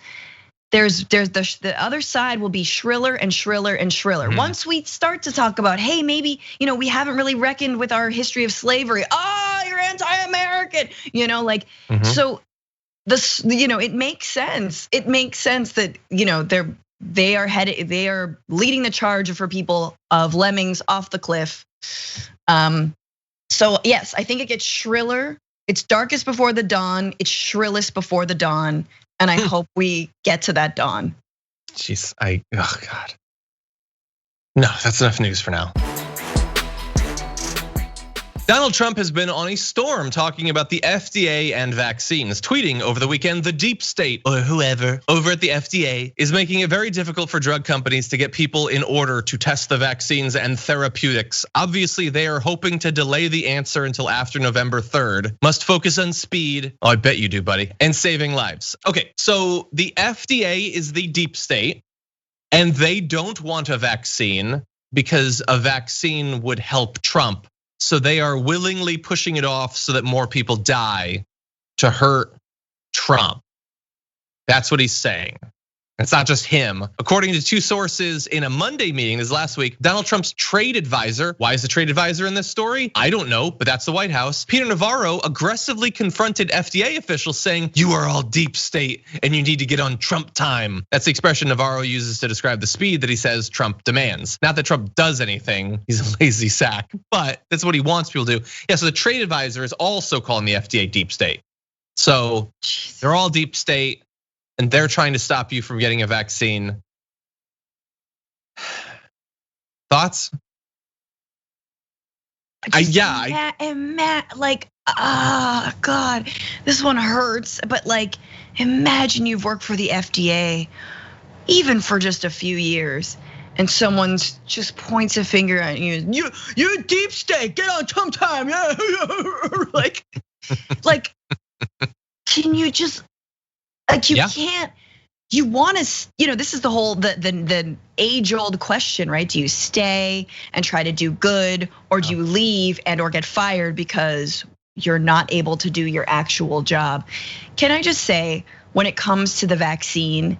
there's the other side will be shriller and shriller and shriller. Once we start to talk about, hey, maybe, we haven't really reckoned with our history of slavery. Oh, you're anti-American, so this, it makes sense. It makes sense that, they are leading the charge for people of lemmings off the cliff. So yes, I think it gets shriller. It's darkest before the dawn. It's shrillest before the dawn. And I hope we get to that dawn. Jeez, oh God. No, that's enough news for now. Donald Trump has been on a storm talking about the FDA and vaccines, tweeting over the weekend, the deep state or whoever over at the FDA is making it very difficult for drug companies to get people in order to test the vaccines and therapeutics. Obviously, they are hoping to delay the answer until after November 3rd. Must focus on speed. Oh, I bet you do, buddy. And saving lives. Okay, so the FDA is the deep state, and they don't want a vaccine because a vaccine would help Trump. So they are willingly pushing it off so that more people die to hurt Trump. That's what he's saying. It's not just him. According to two sources in a Monday meeting this last week, Donald Trump's trade advisor, why is the trade advisor in this story? I don't know, but that's the White House. Peter Navarro aggressively confronted FDA officials saying, you are all deep state and you need to get on Trump time. That's the expression Navarro uses to describe the speed that he says Trump demands. Not that Trump does anything, he's a lazy sack, but that's what he wants people to do. Yeah, so the trade advisor is also calling the FDA deep state. So they're all deep state. And they're trying to stop you from getting a vaccine. Thoughts? Like, God, this one hurts. But like, imagine you've worked for the FDA, even for just a few years, and someone just points a finger at you. You're deep state. Get on Trump time. Yeah, like, can you just? Like you can't, you want to, this is the whole, the age old question, right? Do you stay and try to do good, or do you leave and or get fired because you're not able to do your actual job? Can I just say, when it comes to the vaccine,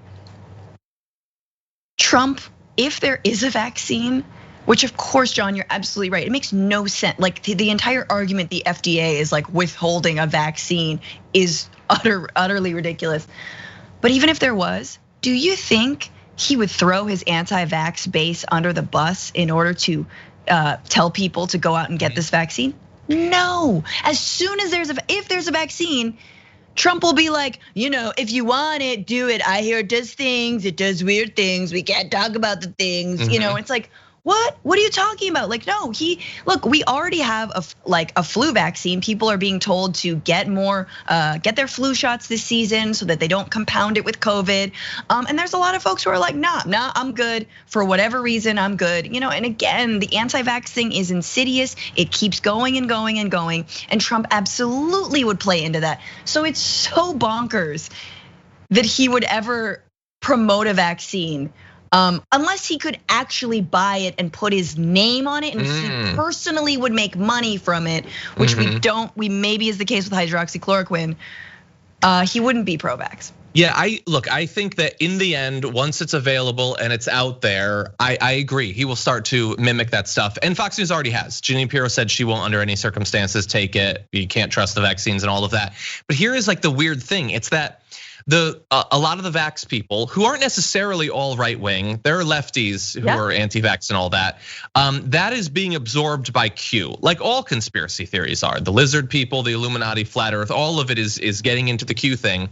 Trump, if there is a vaccine, which of course, John, you're absolutely right. It makes no sense. Like the entire argument the FDA is like withholding a vaccine is utterly ridiculous. But even if there was, do you think he would throw his anti-vax base under the bus in order to tell people to go out and get this vaccine? No. As soon as if there's a vaccine, Trump will be like, if you want it, do it. I hear it does things, it does weird things. We can't talk about the things. It's like, what? What are you talking about? Like, no, look, we already have a flu vaccine. People are being told to get their flu shots this season so that they don't compound it with COVID. And there's a lot of folks who are like, nah, I'm good. For whatever reason, I'm good. And again, the anti-vax thing is insidious. It keeps going and going and going. And Trump absolutely would play into that. So it's so bonkers that he would ever promote a vaccine. Unless he could actually buy it and put his name on it, and he personally would make money from it, which we maybe is the case with hydroxychloroquine. He wouldn't be pro-vax. Yeah, I think that in the end, once it's available and it's out there, I agree. He will start to mimic that stuff. And Fox News already has. Jeanine Pirro said she won't under any circumstances take it. You can't trust the vaccines and all of that. But here is like the weird thing. It's that a lot of the vax people who aren't necessarily all right wing, there are lefties who are anti-vax and all that. That is being absorbed by Q, like all conspiracy theories are. The lizard people, the Illuminati, flat Earth, all of it is getting into the Q thing.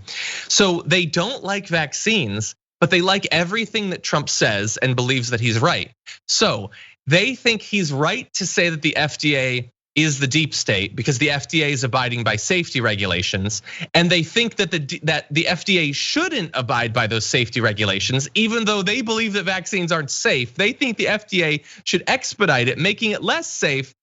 So they don't like vaccines, but they like everything that Trump says and believes that he's right. So they think he's right to say that the FDA is the deep state because the FDA is abiding by safety regulations, and they think that the FDA shouldn't abide by those safety regulations, even though they believe that vaccines aren't safe. They think the FDA should expedite it, making it less safe,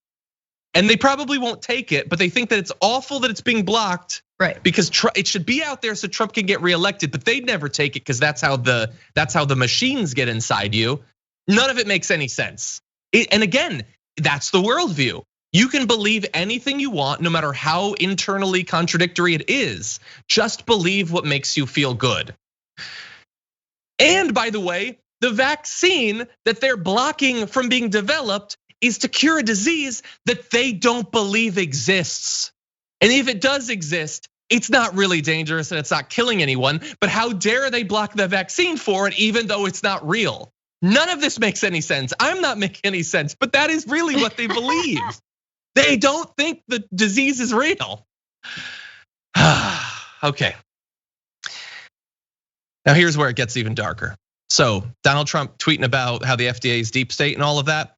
and they probably won't take it, but they think that it's awful that it's being blocked, right? Because it should be out there so Trump can get reelected, but they'd never take it because that's how the machines get inside you. None of it makes any sense. And again, that's the worldview. You can believe anything you want, no matter how internally contradictory it is. Just believe what makes you feel good. And by the way, the vaccine that they're blocking from being developed is to cure a disease that they don't believe exists. And if it does exist, it's not really dangerous and it's not killing anyone, but how dare they block the vaccine for it even though it's not real? None of this makes any sense. I'm not making any sense, but that is really what they believe. They don't think the disease is real. Okay. Now here's where it gets even darker. So Donald Trump tweeting about how the FDA is deep state and all of that.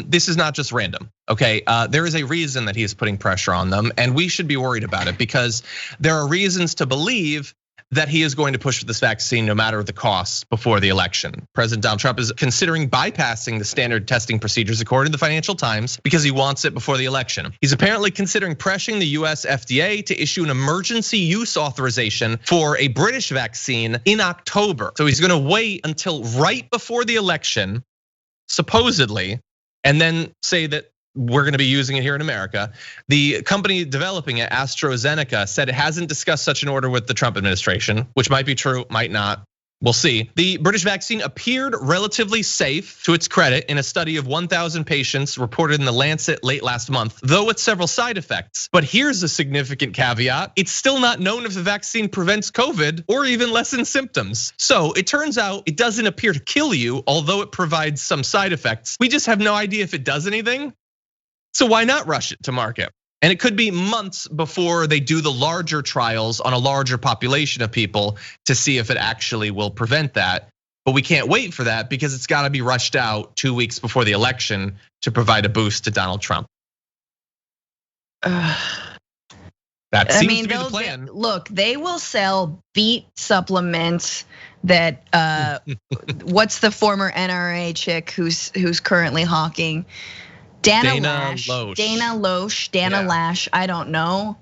This is not just random, okay? There is a reason that he is putting pressure on them, and we should be worried about it because there are reasons to believe that he is going to push for this vaccine no matter the cost before the election. President Donald Trump is considering bypassing the standard testing procedures according to the Financial Times because he wants it before the election. He's apparently considering pressuring the US FDA to issue an emergency use authorization for a British vaccine in October. So he's gonna wait until right before the election, supposedly, and then say that we're gonna be using it here in America. The company developing it, AstraZeneca, said it hasn't discussed such an order with the Trump administration, which might be true, might not. We'll see. The British vaccine appeared relatively safe, to its credit, in a study of 1,000 patients reported in The Lancet late last month, though with several side effects. But here's a significant caveat. It's still not known if the vaccine prevents COVID or even lessens symptoms. So it turns out it doesn't appear to kill you, although it provides some side effects. We just have no idea if it does anything. So why not rush it to market? And it could be months before they do the larger trials on a larger population of people to see if it actually will prevent that. But we can't wait for that because it's got to be rushed out 2 weeks before the election to provide a boost to Donald Trump. That seems to be the plan. Look, they will sell beet supplements that, what's the former NRA chick who's currently hawking? Dana Loesch, I don't know.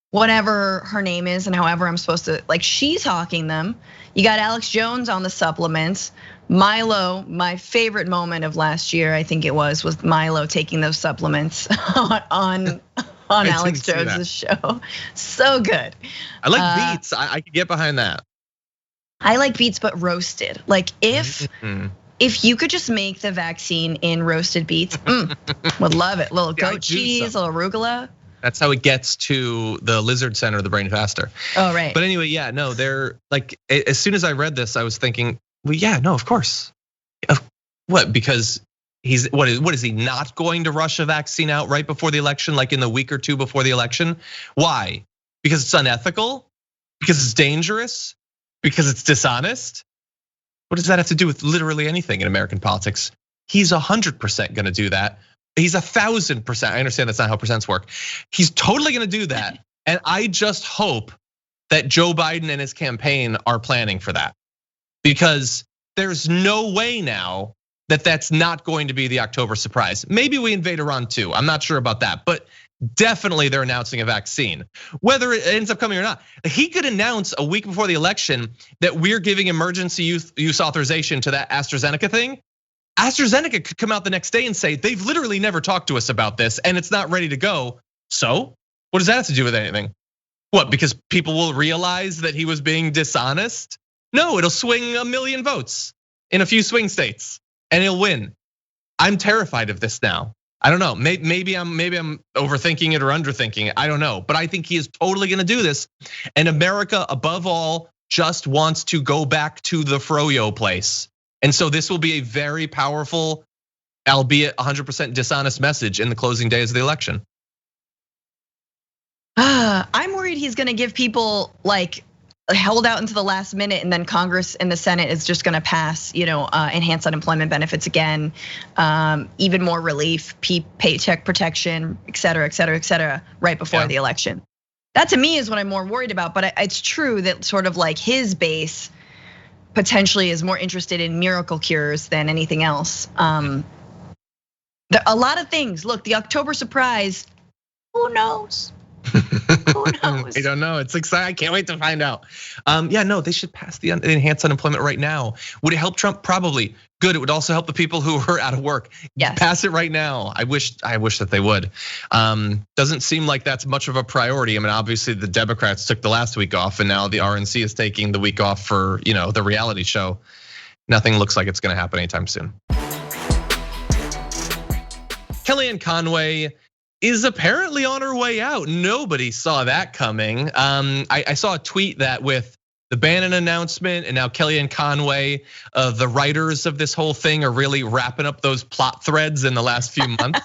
Whatever her name is and however I'm supposed to, like, she's hawking them. You got Alex Jones on the supplements. Milo, my favorite moment of last year, I think it was Milo taking those supplements on Alex Jones's show. So good. I like beets. I could get behind that. I like beets, but roasted. Like if you could just make the vaccine in roasted beets, would love it. Little goat cheese, little arugula. That's how it gets to the lizard center of the brain faster. Oh, right. But anyway, yeah, no, they're like, as soon as I read this, I was thinking, well, yeah, no, of course. What, because what is he not going to rush a vaccine out right before the election, like in the week or two before the election? Why? Because it's unethical? Because it's dangerous? Because it's dishonest? What does that have to do with literally anything in American politics? He's 100% gonna do that. He's 1,000%. I understand that's not how percents work. He's totally gonna do that. And I just hope that Joe Biden and his campaign are planning for that. Because there's no way now that that's not going to be the October surprise. Maybe we invade Iran too, I'm not sure about that. But definitely they're announcing a vaccine. Whether it ends up coming or not, he could announce a week before the election that we're giving emergency use authorization to that AstraZeneca thing. AstraZeneca could come out the next day and say they've literally never talked to us about this and it's not ready to go. So what does that have to do with anything? What, because people will realize that he was being dishonest? No, it'll swing 1 million votes in a few swing states and he'll win. I'm terrified of this now. I don't know, maybe I'm overthinking it or underthinking it, I don't know. But I think he is totally gonna do this. And America, above all, just wants to go back to the froyo place. And so this will be a very powerful, albeit 100% dishonest message in the closing days of the election. I'm worried he's gonna give people like held out into the last minute, and then Congress and the Senate is just gonna pass, enhanced unemployment benefits again, even more relief, paycheck protection, et cetera, right before the election. That to me is what I'm more worried about, but it's true that sort of like his base potentially is more interested in miracle cures than anything else. A lot of things, look, the October surprise, who knows? Who knows? I don't know. It's exciting. I can't wait to find out. Yeah, no, they should pass the enhanced unemployment right now. Would it help Trump? Probably. Good. It would also help the people who are out of work. Yes. Pass it right now. I wish that they would. Doesn't seem like that's much of a priority. I mean, obviously the Democrats took the last week off, and now the RNC is taking the week off for the reality show. Nothing looks like it's going to happen anytime soon. Kellyanne Conway is apparently on her way out. Nobody saw that coming. I saw a tweet that with the Bannon announcement and now Kellyanne Conway, the writers of this whole thing are really wrapping up those plot threads in the last few months.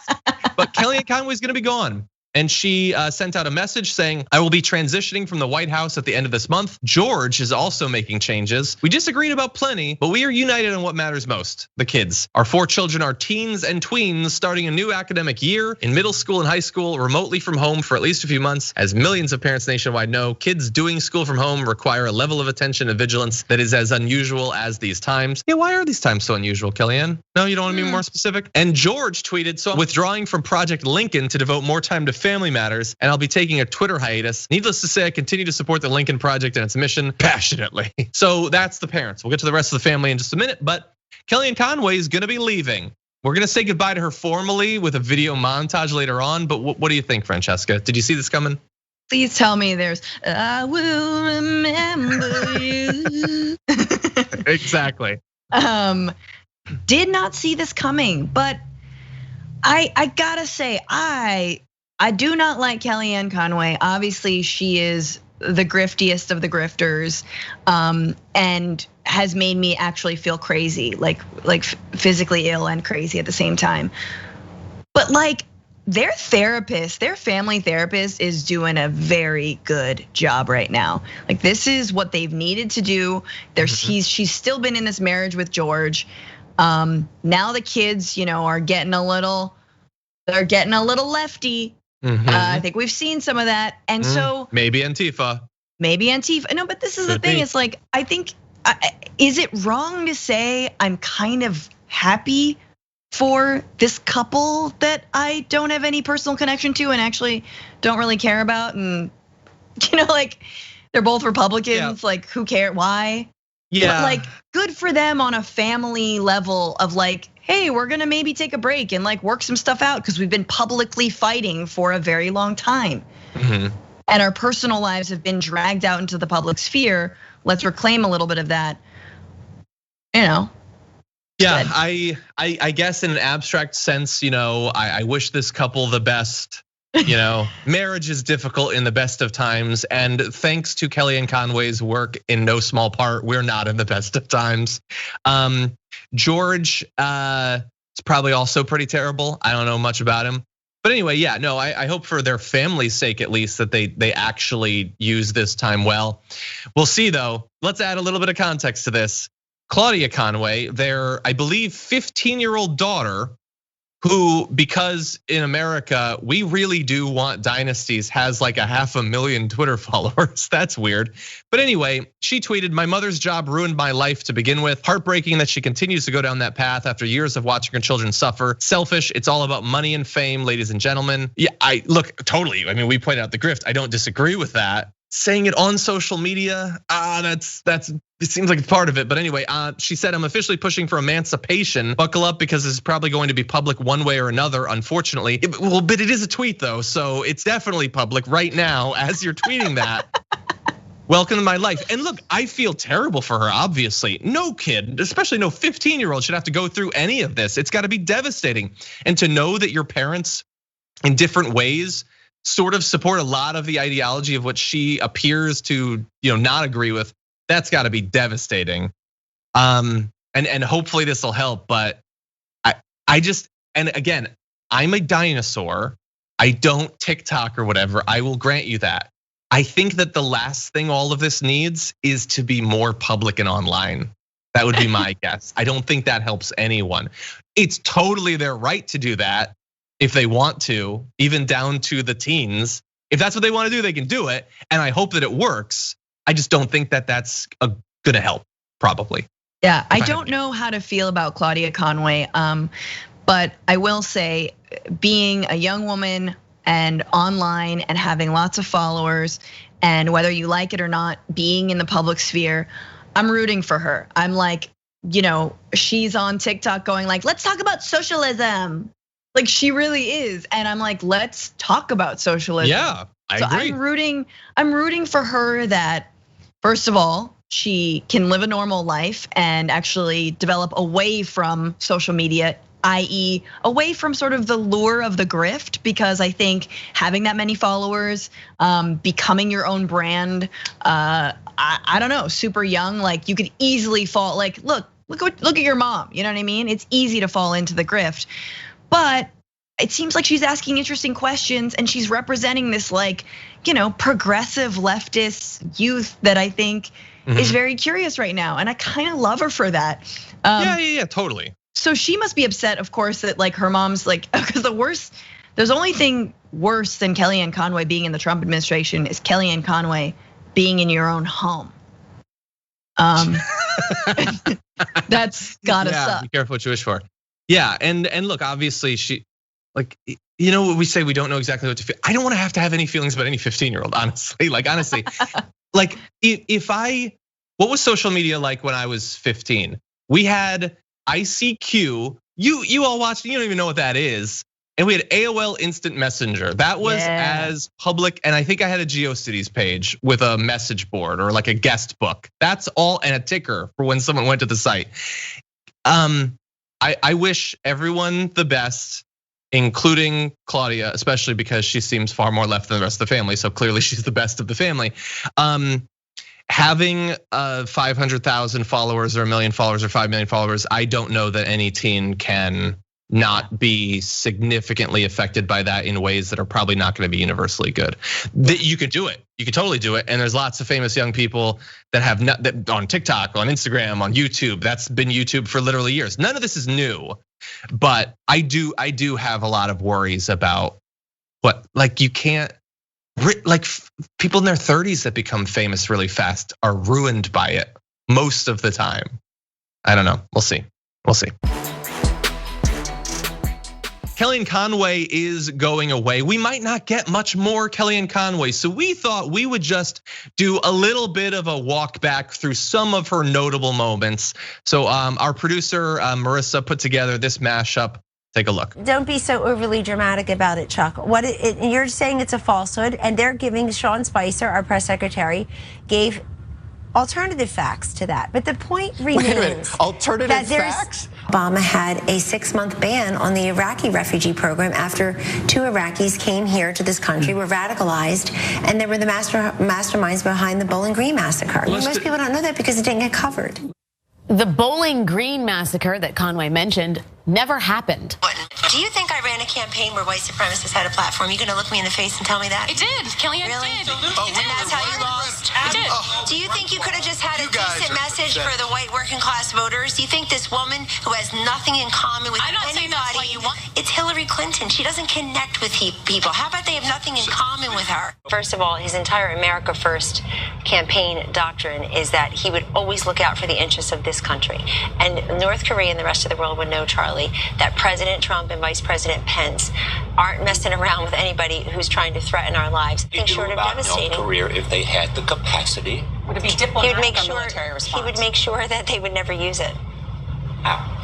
But Kellyanne Conway is gonna be gone. And she sent out a message saying, I will be transitioning from the White House at the end of this month. George is also making changes. We disagreed about plenty, but we are united on what matters most, the kids. Our 4 children are teens and tweens starting a new academic year in middle school and high school, remotely from home for at least a few months. As millions of parents nationwide know, kids doing school from home require a level of attention and vigilance that is as unusual as these times. Yeah, why are these times so unusual, Kellyanne? No, you don't want to be more specific? And George tweeted, so I'm withdrawing from Project Lincoln to devote more time to family matters, and I'll be taking a Twitter hiatus. Needless to say, I continue to support the Lincoln Project and its mission passionately. So that's the parents. We'll get to the rest of the family in just a minute, but Kellyanne Conway is gonna be leaving. We're gonna say goodbye to her formally with a video montage later on, but what do you think, Francesca? Did you see this coming? Please tell me there's, I will remember you. Exactly. Did not see this coming, but I gotta say, I do not like Kellyanne Conway. Obviously, she is the griftiest of the grifters, and has made me actually feel crazy, like physically ill and crazy at the same time. But like their therapist, their family therapist is doing a very good job right now. Like this is what they've needed to do. She's still been in this marriage with George. Now the kids, are getting a little lefty. I think we've seen some of that. And so maybe Antifa. No, but this is the thing. It's like, I think, is it wrong to say I'm kind of happy for this couple that I don't have any personal connection to and actually don't really care about? And like they're both Republicans, like who cares? Why? Yeah. But like good for them on a family level of like, hey, we're gonna maybe take a break and like work some stuff out because we've been publicly fighting for a very long time. And our personal lives have been dragged out into the public sphere. Let's reclaim a little bit of that. Yeah, I guess in an abstract sense, I wish this couple the best. Marriage is difficult in the best of times, and thanks to Kellyanne Conway's work, in no small part, we're not in the best of times. George, it's probably also pretty terrible. I don't know much about him, but anyway, yeah, no, I hope for their family's sake at least that they actually use this time well. We'll see though. Let's add a little bit of context to this. Claudia Conway, their, I believe, 15-year-old daughter, who, because in America, we really do want dynasties, has like 500,000 Twitter followers. That's weird. But anyway, she tweeted, "My mother's job ruined my life to begin with. Heartbreaking that she continues to go down that path after years of watching her children suffer. Selfish, it's all about money and fame, ladies and gentlemen." Yeah, I look, totally. I mean, we pointed out the grift. I don't disagree with that. Saying it on social media, that's it seems like it's part of it. But anyway, she said, "I'm officially pushing for emancipation. Buckle up because this is probably going to be public one way or another, unfortunately." Well, but it is a tweet though, so it's definitely public right now as you're tweeting that. Welcome to my life. And look, I feel terrible for her, obviously. No kid, especially no 15-year-old should have to go through any of this. It's gotta be devastating. And to know that your parents in different ways sort of support a lot of the ideology of what she appears to not agree with, that's gotta be devastating. And hopefully this will help, but I just, and again, I'm a dinosaur. I don't TikTok or whatever, I will grant you that. I think that the last thing all of this needs is to be more public and online. That would be my guess. I don't think that helps anyone. It's totally their right to do that if they want to, even down to the teens. If that's what they want to do, they can do it. And I hope that it works. I just don't think that that's gonna help, probably. Yeah, I don't know how to feel about Claudia Conway, but I will say, being a young woman and online and having lots of followers, and whether you like it or not, being in the public sphere, I'm rooting for her. I'm like, she's on TikTok going like, "Let's talk about socialism." Like she really is, and I'm like, let's talk about socialism. Yeah, I agree. I'm rooting for her that, first of all, she can live a normal life and actually develop away from social media, i.e., away from sort of the lure of the grift, because I think having that many followers, becoming your own brand, I don't know, super young, like you could easily fall. Like, look at your mom. You know what I mean? It's easy to fall into the grift. But it seems like she's asking interesting questions and she's representing this like, progressive leftist youth that I think is very curious right now. And I kind of love her for that. Yeah, totally. So she must be upset, of course, that like her mom's like, because there's only thing worse than Kellyanne Conway being in the Trump administration is Kellyanne Conway being in your own home. That's gotta suck. Be careful what you wish for. Yeah, and look, obviously she, like, what we say, we don't know exactly what to feel. I don't want to have any feelings about any 15-year-old, honestly. Like, honestly, like what was social media like when I was 15? We had ICQ. You all watched, you don't even know what that is. And we had AOL Instant Messenger. That was as public, and I think I had a GeoCities page with a message board or like a guest book. That's all, and a ticker for when someone went to the site. I wish everyone the best, including Claudia, especially because she seems far more left than the rest of the family. So clearly she's the best of the family. Having 500,000 followers or 1 million followers or 5 million followers, I don't know that any teen can not be significantly affected by that in ways that are probably not going to be universally good. You could do it. You could totally do it. And there's lots of famous young people that have that on TikTok, on Instagram, on YouTube. That's been YouTube for literally years. None of this is new, but I do have a lot of worries about what, like, you can't, like, people in their 30s that become famous really fast are ruined by it most of the time. I don't know. We'll see. Kellyanne Conway is going away. We might not get much more Kellyanne Conway, so we thought we would just do a little bit of a walk back through some of her notable moments. So our producer, Marissa, put together this mashup. Take a look. Don't be so overly dramatic about it, Chuck. You're saying it's a falsehood, and they're giving Sean Spicer, our press secretary, gave alternative facts to that. But the point remains. Wait a minute, alternative facts? Obama had a 6-month ban on the Iraqi refugee program after 2 Iraqis came here to this country, were radicalized, and they were the masterminds behind the Bowling Green massacre. Most people don't know that because it didn't get covered. The Bowling Green massacre that Conway mentioned never happened. Do you think I ran a campaign where white supremacists had a platform? You gonna look me in the face and tell me that? It did. Kellyanne really? did. And that's how you lost? It did. Do you think you could have just had a decent message for the white working class voters? Do you think this woman who has nothing in common with I'm not anybody, saying that's what you want. It's Hillary Clinton. She doesn't connect with people. How about they have nothing in common with her? First of all, his entire America First campaign doctrine is that he would always look out for the interests of this country. And North Korea and the rest of the world would know, Charlie, that President Trump and Vice President Pence aren't messing around with anybody who's trying to threaten our lives. He'd do about North Korea if they had the capacity. Would it be diplomatic or military response? He would make sure that they would never use it. How?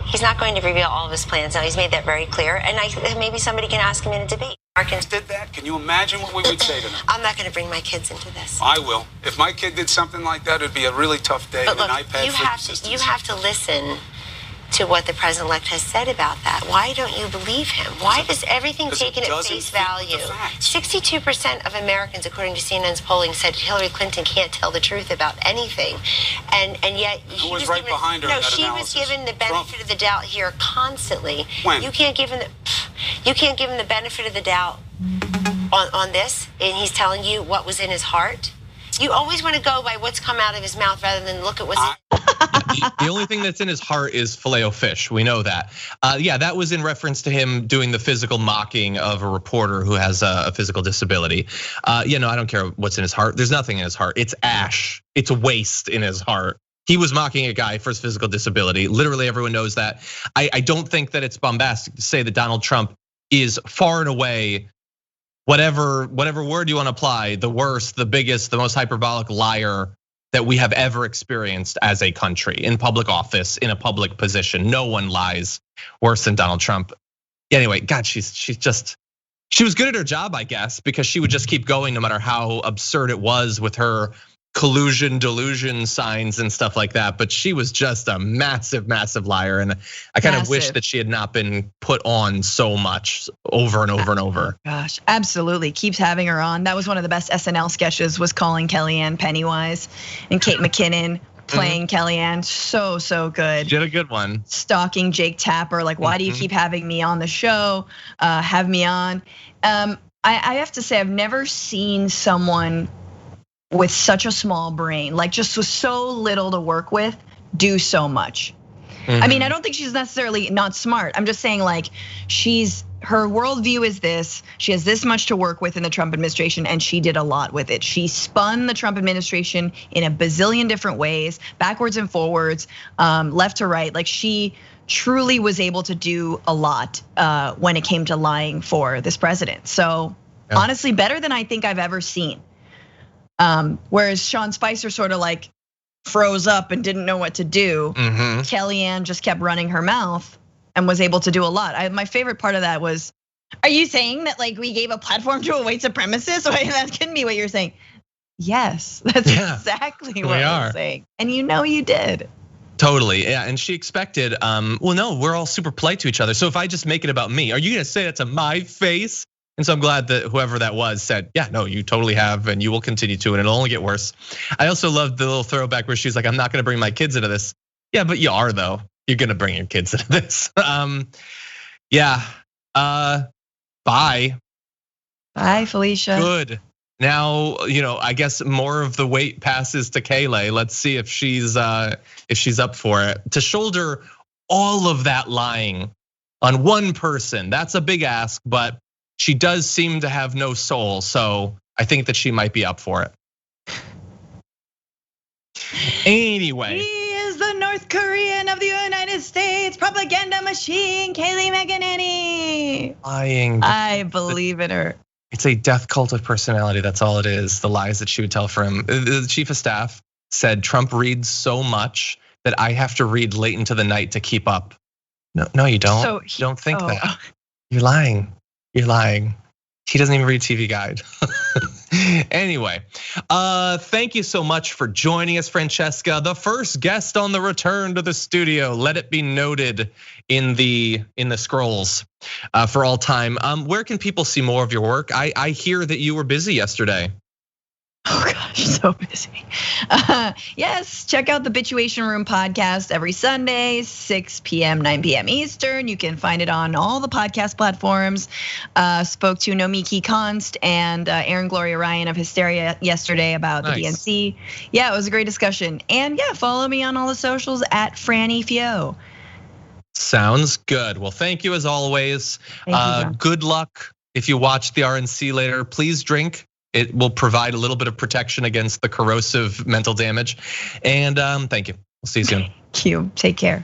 He's not going to reveal all of his plans now. He's made that very clear. And maybe somebody can ask him in a debate. Did that? Can you imagine what we would say to them? I'm not going to bring my kids into this. I will. If my kid did something like that, it'd be a really tough day. But look, an iPad you have to listen to what the president-elect has said about that. Why don't you believe him? Why does everything taken at face value? 62% of Americans, according to CNN's polling, said Hillary Clinton can't tell the truth about anything, and yet Who was right behind her in that she analysis? was given the benefit of the doubt here constantly. When? You can't give him the benefit of the doubt on this, and he's telling you what was in his heart. You always want to go by what's come out of his mouth rather than look at what's The only thing that's in his heart is Filet-O-Fish. We know that. Yeah, that was in reference to him doing the physical mocking of a reporter who has a physical disability. I don't care what's in his heart. There's nothing in his heart. It's ash. It's waste in his heart. He was mocking a guy for his physical disability. Literally everyone knows that. I don't think that it's bombastic to say that Donald Trump is far and away, whatever word you want to apply, the worst, the biggest, the most hyperbolic liar that we have ever experienced as a country in public office, in a public position. No one lies worse than Donald Trump. Anyway, God, she was good at her job, I guess, because she would just keep going no matter how absurd it was with her collusion, delusion signs and stuff like that. But she was just a massive, massive liar. And I kind of wish that she had not been put on so much over and over and over. Gosh, absolutely. Keeps having her on. That was one of the best SNL sketches, was calling Kellyanne Pennywise, and Kate McKinnon playing Kellyanne. So good. She had a good one. Stalking Jake Tapper, like, why do you keep having me on the show? Have me on. I have to say, I've never seen someone with such a small brain, like just with so little to work with, do so much. I mean, I don't think she's necessarily not smart. I'm just saying, like, her worldview is this. She has this much to work with in the Trump administration, and she did a lot with it. She spun the Trump administration in a bazillion different ways, backwards and forwards, left to right. Like, she truly was able to do a lot when it came to lying for this president. So honestly, better than I think I've ever seen. Whereas Sean Spicer sort of like froze up and didn't know what to do. Kellyanne just kept running her mouth and was able to do a lot. My favorite part of that was, are you saying that like we gave a platform to a white supremacist? That couldn't be what you're saying. Yes, that's exactly what we're saying. And you did. Totally, yeah, and she expected, well, no, we're all super polite to each other. So if I just make it about me, are you gonna say that to my face? And so I'm glad that whoever that was said, yeah, no, you totally have, and you will continue to, and it'll only get worse. I also loved the little throwback where she's like, I'm not gonna bring my kids into this. Yeah, but you are though. You're gonna bring your kids into this. Yeah, bye. Bye, Felicia. Good. Now, I guess more of the weight passes to Kayleigh. Let's see if she's up for it. To shoulder all of that lying on one person, that's a big ask, but she does seem to have no soul. So I think that she might be up for it. Anyway. He is the North Korean of the United States propaganda machine, Kayleigh McEnany. Lying. I believe in her. It's a death cult of personality. That's all it is. The lies that she would tell for him. The chief of staff said Trump reads so much that I have to read late into the night to keep up. No, you don't. So don't think that. You're lying. You're lying. He doesn't even read TV Guide. Anyway, thank you so much for joining us, Francesca, the first guest on the return to the studio. Let it be noted in the scrolls for all time. Where can people see more of your work? I hear that you were busy yesterday. Oh gosh, so busy. Yes, check out the Bituation Room podcast every Sunday, 6 p.m., 9 p.m. Eastern. You can find it on all the podcast platforms. Spoke to Nomiki Konst and Aaron Gloria Ryan of Hysteria yesterday about the DNC. Yeah, it was a great discussion. And yeah, follow me on all the socials at Franny Fio. Sounds good. Well, thank you as always. Good luck if you watch the RNC later. Please drink. It will provide a little bit of protection against the corrosive mental damage. And thank you. We'll see you soon. Thank you. Take care.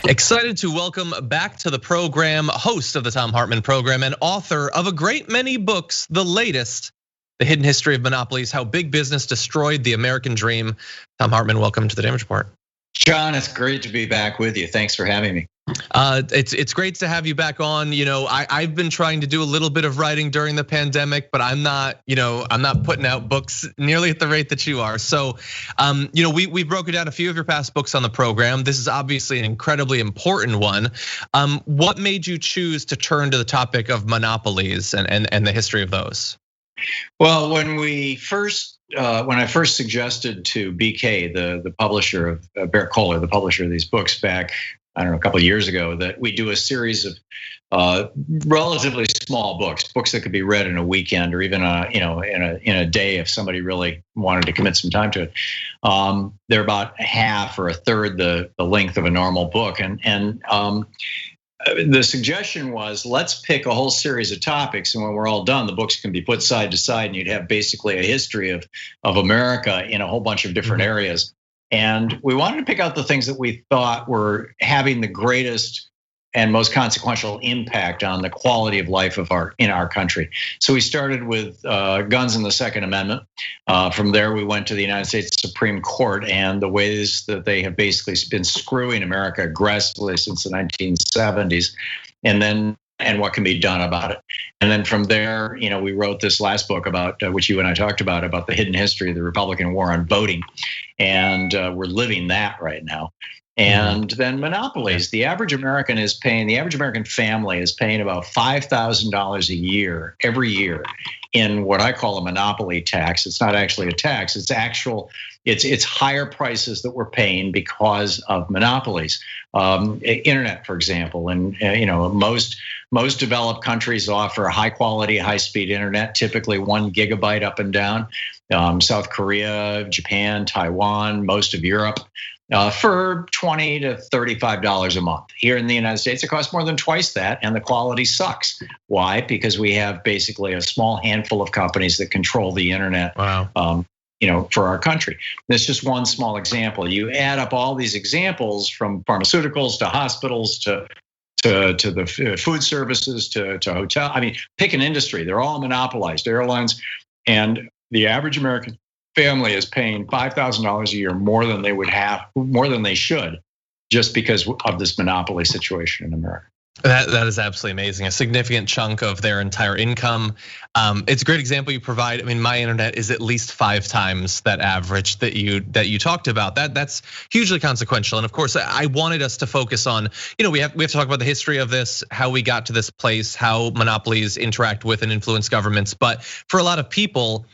Excited to welcome back to the program, host of the Thom Hartmann program and author of a great many books, the latest, The Hidden History of Monopolies, How Big Business Destroyed the American Dream. Thom Hartmann, welcome to the Damage Report. John, it's great to be back with you. Thanks for having me. It's great to have you back on. I've been trying to do a little bit of writing during the pandemic, but I'm not putting out books nearly at the rate that you are. So, we've broken down a few of your past books on the program. This is obviously an incredibly important one. What made you choose to turn to the topic of monopolies and the history of those? Well, when I first suggested to BK, the publisher of Barrett Kohler, the publisher of these books back, I don't know, a couple of years ago, that we do a series of relatively small books that could be read in a weekend or even in a day if somebody really wanted to commit some time to it. They're about half or a third the length of a normal book, and the suggestion was, let's pick a whole series of topics, and when we're all done, the books can be put side to side, and you'd have basically a history of America in a whole bunch of different areas. And we wanted to pick out the things that we thought were having the greatest and most consequential impact on the quality of life in our country. So we started with guns and the Second Amendment. From there, we went to the United States Supreme Court and the ways that they have basically been screwing America aggressively since the 1970s, and what can be done about it. And then from there, we wrote this last book about which you and I talked about the hidden history of the Republican war on voting, and we're living that right now. And then monopolies. The average American family is paying about $5,000 a year, every year, in what I call a monopoly tax. It's not actually a tax. It's higher prices that we're paying because of monopolies. Internet, for example, and most developed countries offer high quality, high speed internet, typically 1 gigabyte up and down. South Korea, Japan, Taiwan, most of Europe. For $20 to $35 a month. Here in the United States, it costs more than twice that, and the quality sucks. Why? Because we have basically a small handful of companies that control the internet. Wow. For our country. That's just one small example. You add up all these examples, from pharmaceuticals to hospitals to the food services to hotel. I mean, pick an industry. They're all monopolized. Airlines, and the average American family is paying $5,000 a year more than they should just because of this monopoly situation in America. That is absolutely amazing. A significant chunk of their entire income. It's a great example you provide. I mean, my internet is at least 5 times that average that you talked about. That's hugely consequential. And of course, I wanted us to focus on, we have to talk about the history of this, how we got to this place, how monopolies interact with and influence governments. But for a lot of people,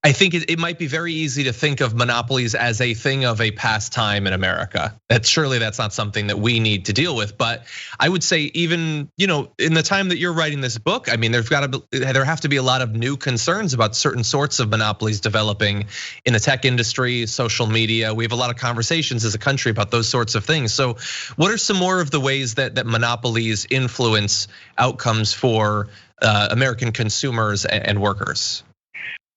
I think it might be very easy to think of monopolies as a thing of a past time in America. Surely that's not something that we need to deal with. But I would say even, in the time that you're writing this book, I mean, there have to be a lot of new concerns about certain sorts of monopolies developing in the tech industry, social media. We have a lot of conversations as a country about those sorts of things. So what are some more of the ways that monopolies influence outcomes for American consumers and workers?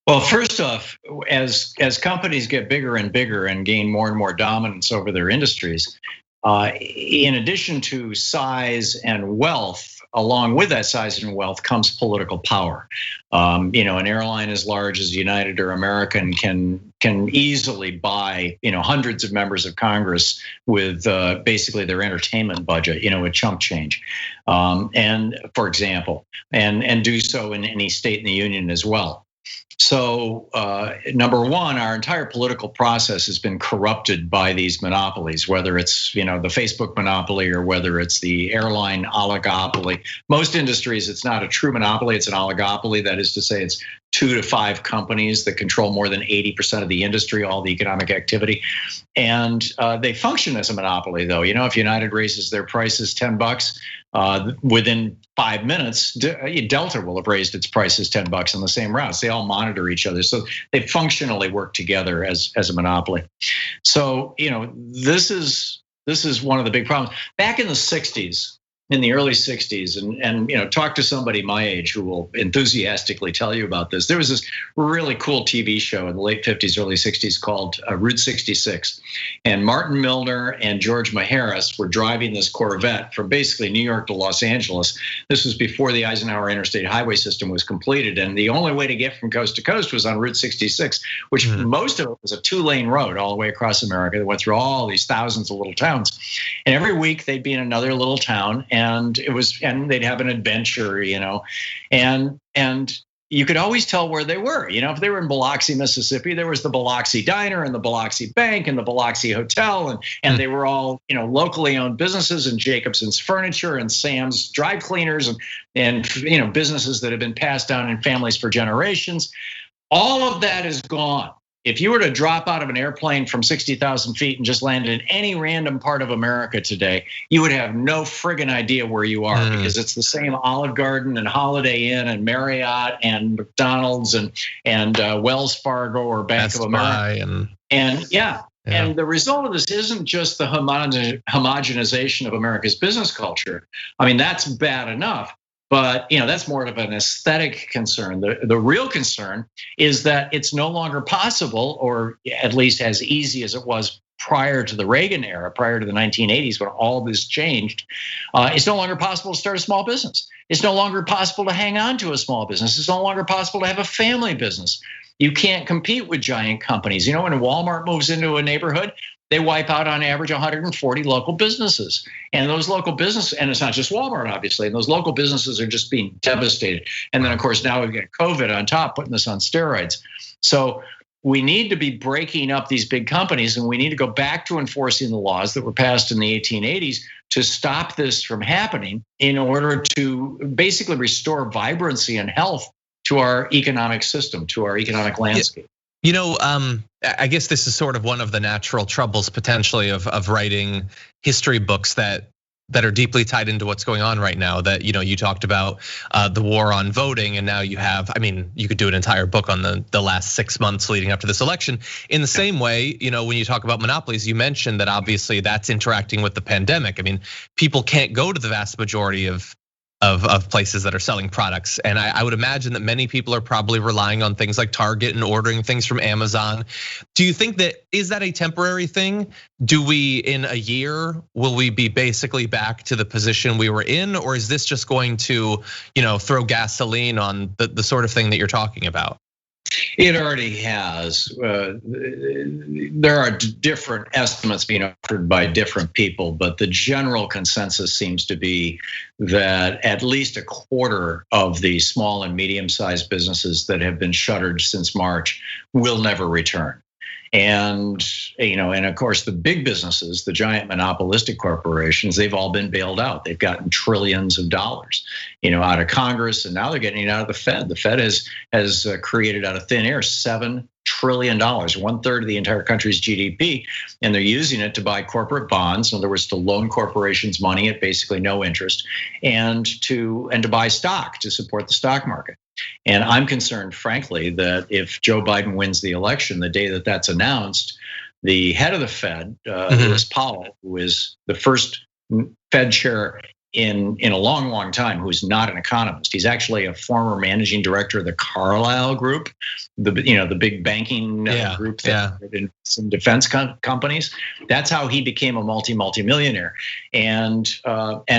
Well, first off, as companies get bigger and bigger and gain more and more dominance over their industries, in addition to size and wealth, along with that size and wealth comes political power. An airline as large as United or American can easily buy hundreds of members of Congress with basically their entertainment budget, with chump change, and for example, and do so in any state in the union as well. So number one, our entire political process has been corrupted by these monopolies, whether it's the Facebook monopoly or whether it's the airline oligopoly. Most industries, it's not a true monopoly, it's an oligopoly. That is to say, it's 2 to 5 companies that control more than 80% of the industry, all the economic activity. And they function as a monopoly, though. If United raises their prices $10, within 5 minutes, Delta will have raised its prices $10 on the same routes. They all monitor each other, so they functionally work together as a monopoly. So this is one of the big problems. Back in the '60s, in the early '60s, and talk to somebody my age who will enthusiastically tell you about this. There was this really cool TV show in the late '50s, early '60s called Route 66, and Martin Milner and George Maharis were driving this Corvette from basically New York to Los Angeles. This was before the Eisenhower Interstate Highway System was completed, and the only way to get from coast to coast was on Route 66, which most of it was a 2-lane road all the way across America that went through all these thousands of little towns. And every week they'd be in another little town, and they'd have an adventure, and you could always tell where they were. If they were in Biloxi, Mississippi, there was the Biloxi Diner and the Biloxi Bank and the Biloxi Hotel, and they were all locally owned businesses, and Jacobson's Furniture and Sam's Dry Cleaners and businesses that have been passed down in families for generations. All of that is gone. If you were to drop out of an airplane from 60,000 feet and just land in any random part of America today, you would have no friggin' idea where you are, because it's the same Olive Garden and Holiday Inn and Marriott and McDonald's and Wells Fargo or Bank of America. And the result of this isn't just the homogenization of America's business culture. I mean, that's bad enough. But that's more of an aesthetic concern. The real concern is that it's no longer possible, or at least as easy as it was prior to the Reagan era, prior to the 1980s when all this changed. It's no longer possible to start a small business. It's no longer possible to hang on to a small business. It's no longer possible to have a family business. You can't compete with giant companies. When Walmart moves into a neighborhood, they wipe out on average 140 local businesses. And those local businesses, and it's not just Walmart, obviously, and those local businesses are just being devastated. And then of course, now we've got COVID on top, putting this on steroids. So we need to be breaking up these big companies, and we need to go back to enforcing the laws that were passed in the 1880s to stop this from happening, in order to basically restore vibrancy and health to our economic system, to our economic landscape. I guess this is sort of one of the natural troubles potentially of writing history books that are deeply tied into what's going on right now. That you talked about the war on voting, and now you have, you could do an entire book on the last 6 months leading up to this election. In the same way, when you talk about monopolies, you mentioned that obviously that's interacting with the pandemic. People can't go to the vast majority of places that are selling products. And I would imagine that many people are probably relying on things like Target and ordering things from Amazon. Do you think is that a temporary thing? Do we, in a year, will we be basically back to the position we were in? Or is this just going to, throw gasoline on the sort of thing that you're talking about? It already has. There are different estimates being offered by different people, but the general consensus seems to be that at least a quarter of the small and medium-sized businesses that have been shuttered since March will never return. And of course, the big businesses, the giant monopolistic corporations, they've all been bailed out. They've gotten trillions of dollars, out of Congress, and now they're getting it out of the Fed. The Fed has created out of thin air $7 trillion, 1/3 of the entire country's GDP, and they're using it to buy corporate bonds. In other words, to loan corporations money at basically no interest, and to buy stock to support the stock market. And I'm concerned, frankly, that if Joe Biden wins the election, the day that that's announced, the head of the Fed, Lewis Powell, who is the first Fed chair in a long time, who's not an economist. He's actually a former managing director of the Carlyle Group, the big banking group that invests in defense companies. That's how he became a multi-millionaire. And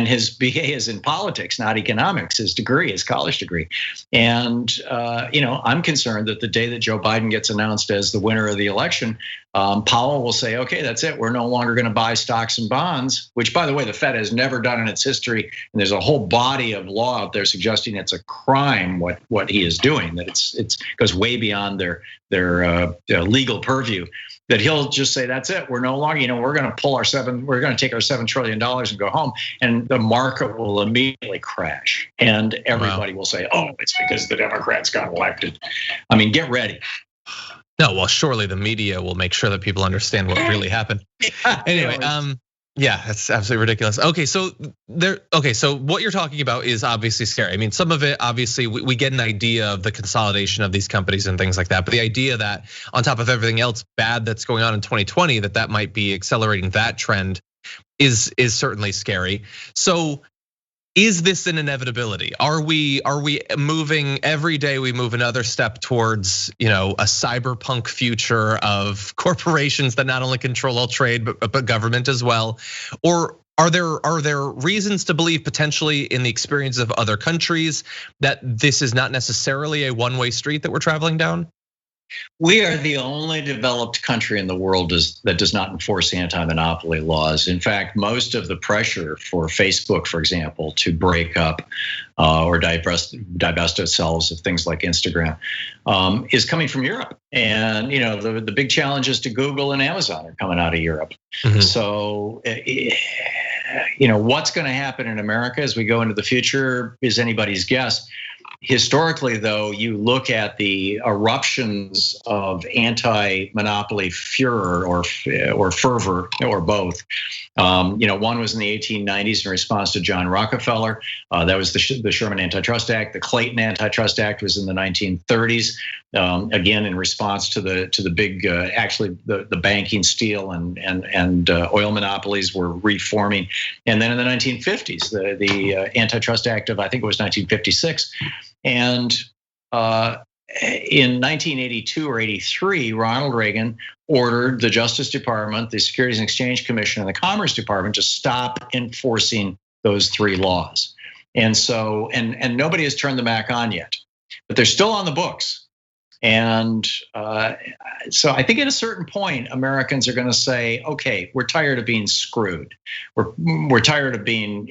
his BA is in politics, not economics. His college degree. And I'm concerned that the day that Joe Biden gets announced as the winner of the election, Powell will say, okay, that's it. We're no longer going to buy stocks and bonds, which, by the way, the Fed has never done in its history. And there's a whole body of law out there suggesting it's a crime what he is doing, that it's goes way beyond their legal purview. That he'll just say, that's it. We're no longer, we're going to take our $7 trillion and go home, and the market will immediately crash. And everybody will say, oh, it's because the Democrats got elected. I mean, get ready. No, well, surely the media will make sure that people understand what really happened. Anyway, yeah, that's absolutely ridiculous. Okay, so what you're talking about is obviously scary. I mean, some of it, obviously, we get an idea of the consolidation of these companies and things like that. But the idea that on top of everything else bad that's going on in 2020, that might be accelerating that trend is certainly scary. So is this an inevitability? Are we moving every day? We move another step towards a cyberpunk future of corporations that not only control all trade but government as well, or are there reasons to believe potentially in the experience of other countries that this is not necessarily a one-way street that we're traveling down? We are the only developed country in the world that does not enforce anti-monopoly laws. In fact, most of the pressure for Facebook, for example, to break up or divest itself of things like Instagram is coming from Europe. And the big challenges to Google and Amazon are coming out of Europe. Mm-hmm. So what's going to happen in America as we go into the future is anybody's guess. Historically, though, you look at the eruptions of anti-monopoly furor or fervor or both. One was in the 1890s in response to John Rockefeller. That was the Sherman Antitrust Act. The Clayton Antitrust Act was in the 1930s. Again, in response to the big, the banking, steel, and oil monopolies were reforming. And then in the 1950s, the Antitrust Act of, I think it was 1956. And in 1982 or 83, Ronald Reagan ordered the Justice Department, the Securities and Exchange Commission, and the Commerce Department to stop enforcing those three laws. And so, and nobody has turned them back on yet, but they're still on the books. And so I think at a certain point, Americans are going to say, okay, we're tired of being screwed. We're tired of being,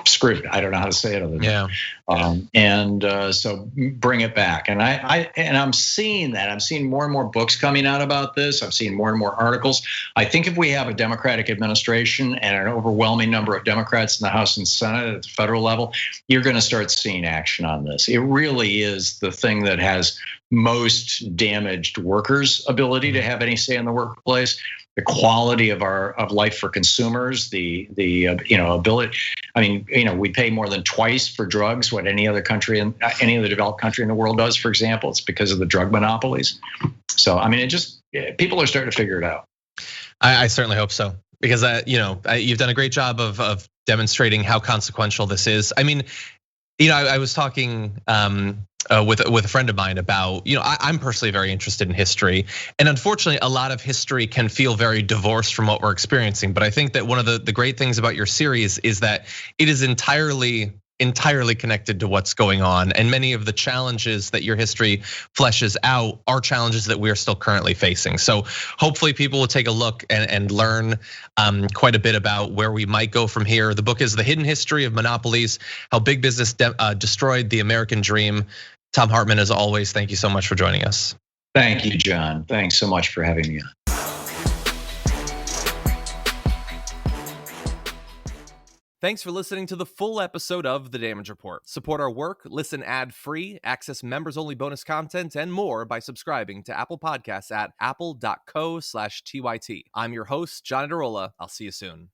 screwed. I don't know how to say it other than so bring it back. And I'm seeing that. I'm seeing more and more books coming out about this. I'm seeing more and more articles. I think if we have a Democratic administration and an overwhelming number of Democrats in the House and Senate at the federal level, you're going to start seeing action on this. It really is the thing that has most damaged workers' ability to have any say in the workplace. The quality of life for consumers, the ability. I mean, we pay more than twice for drugs what any other developed country in the world does. For example, it's because of the drug monopolies. So I mean, people are starting to figure it out. I certainly hope so, because you've done a great job of demonstrating how consequential this is. I mean, I was talking with a friend of mine about, I'm personally very interested in history, and unfortunately a lot of history can feel very divorced from what we're experiencing. But I think that one of the great things about your series is that it is entirely entirely connected to what's going on. And many of the challenges that your history fleshes out are challenges that we are still currently facing. So hopefully people will take a look and learn quite a bit about where we might go from here. The book is The Hidden History of Monopolies, How Big Business Destroyed the American Dream. Thom Hartmann, as always, thank you so much for joining us. Thank you, John. Thanks so much for having me on. Thanks for listening to the full episode of The Damage Report. Support our work, listen ad-free, access members-only bonus content, and more by subscribing to Apple Podcasts at apple.co/TYT. I'm your host, John Adarola. I'll see you soon.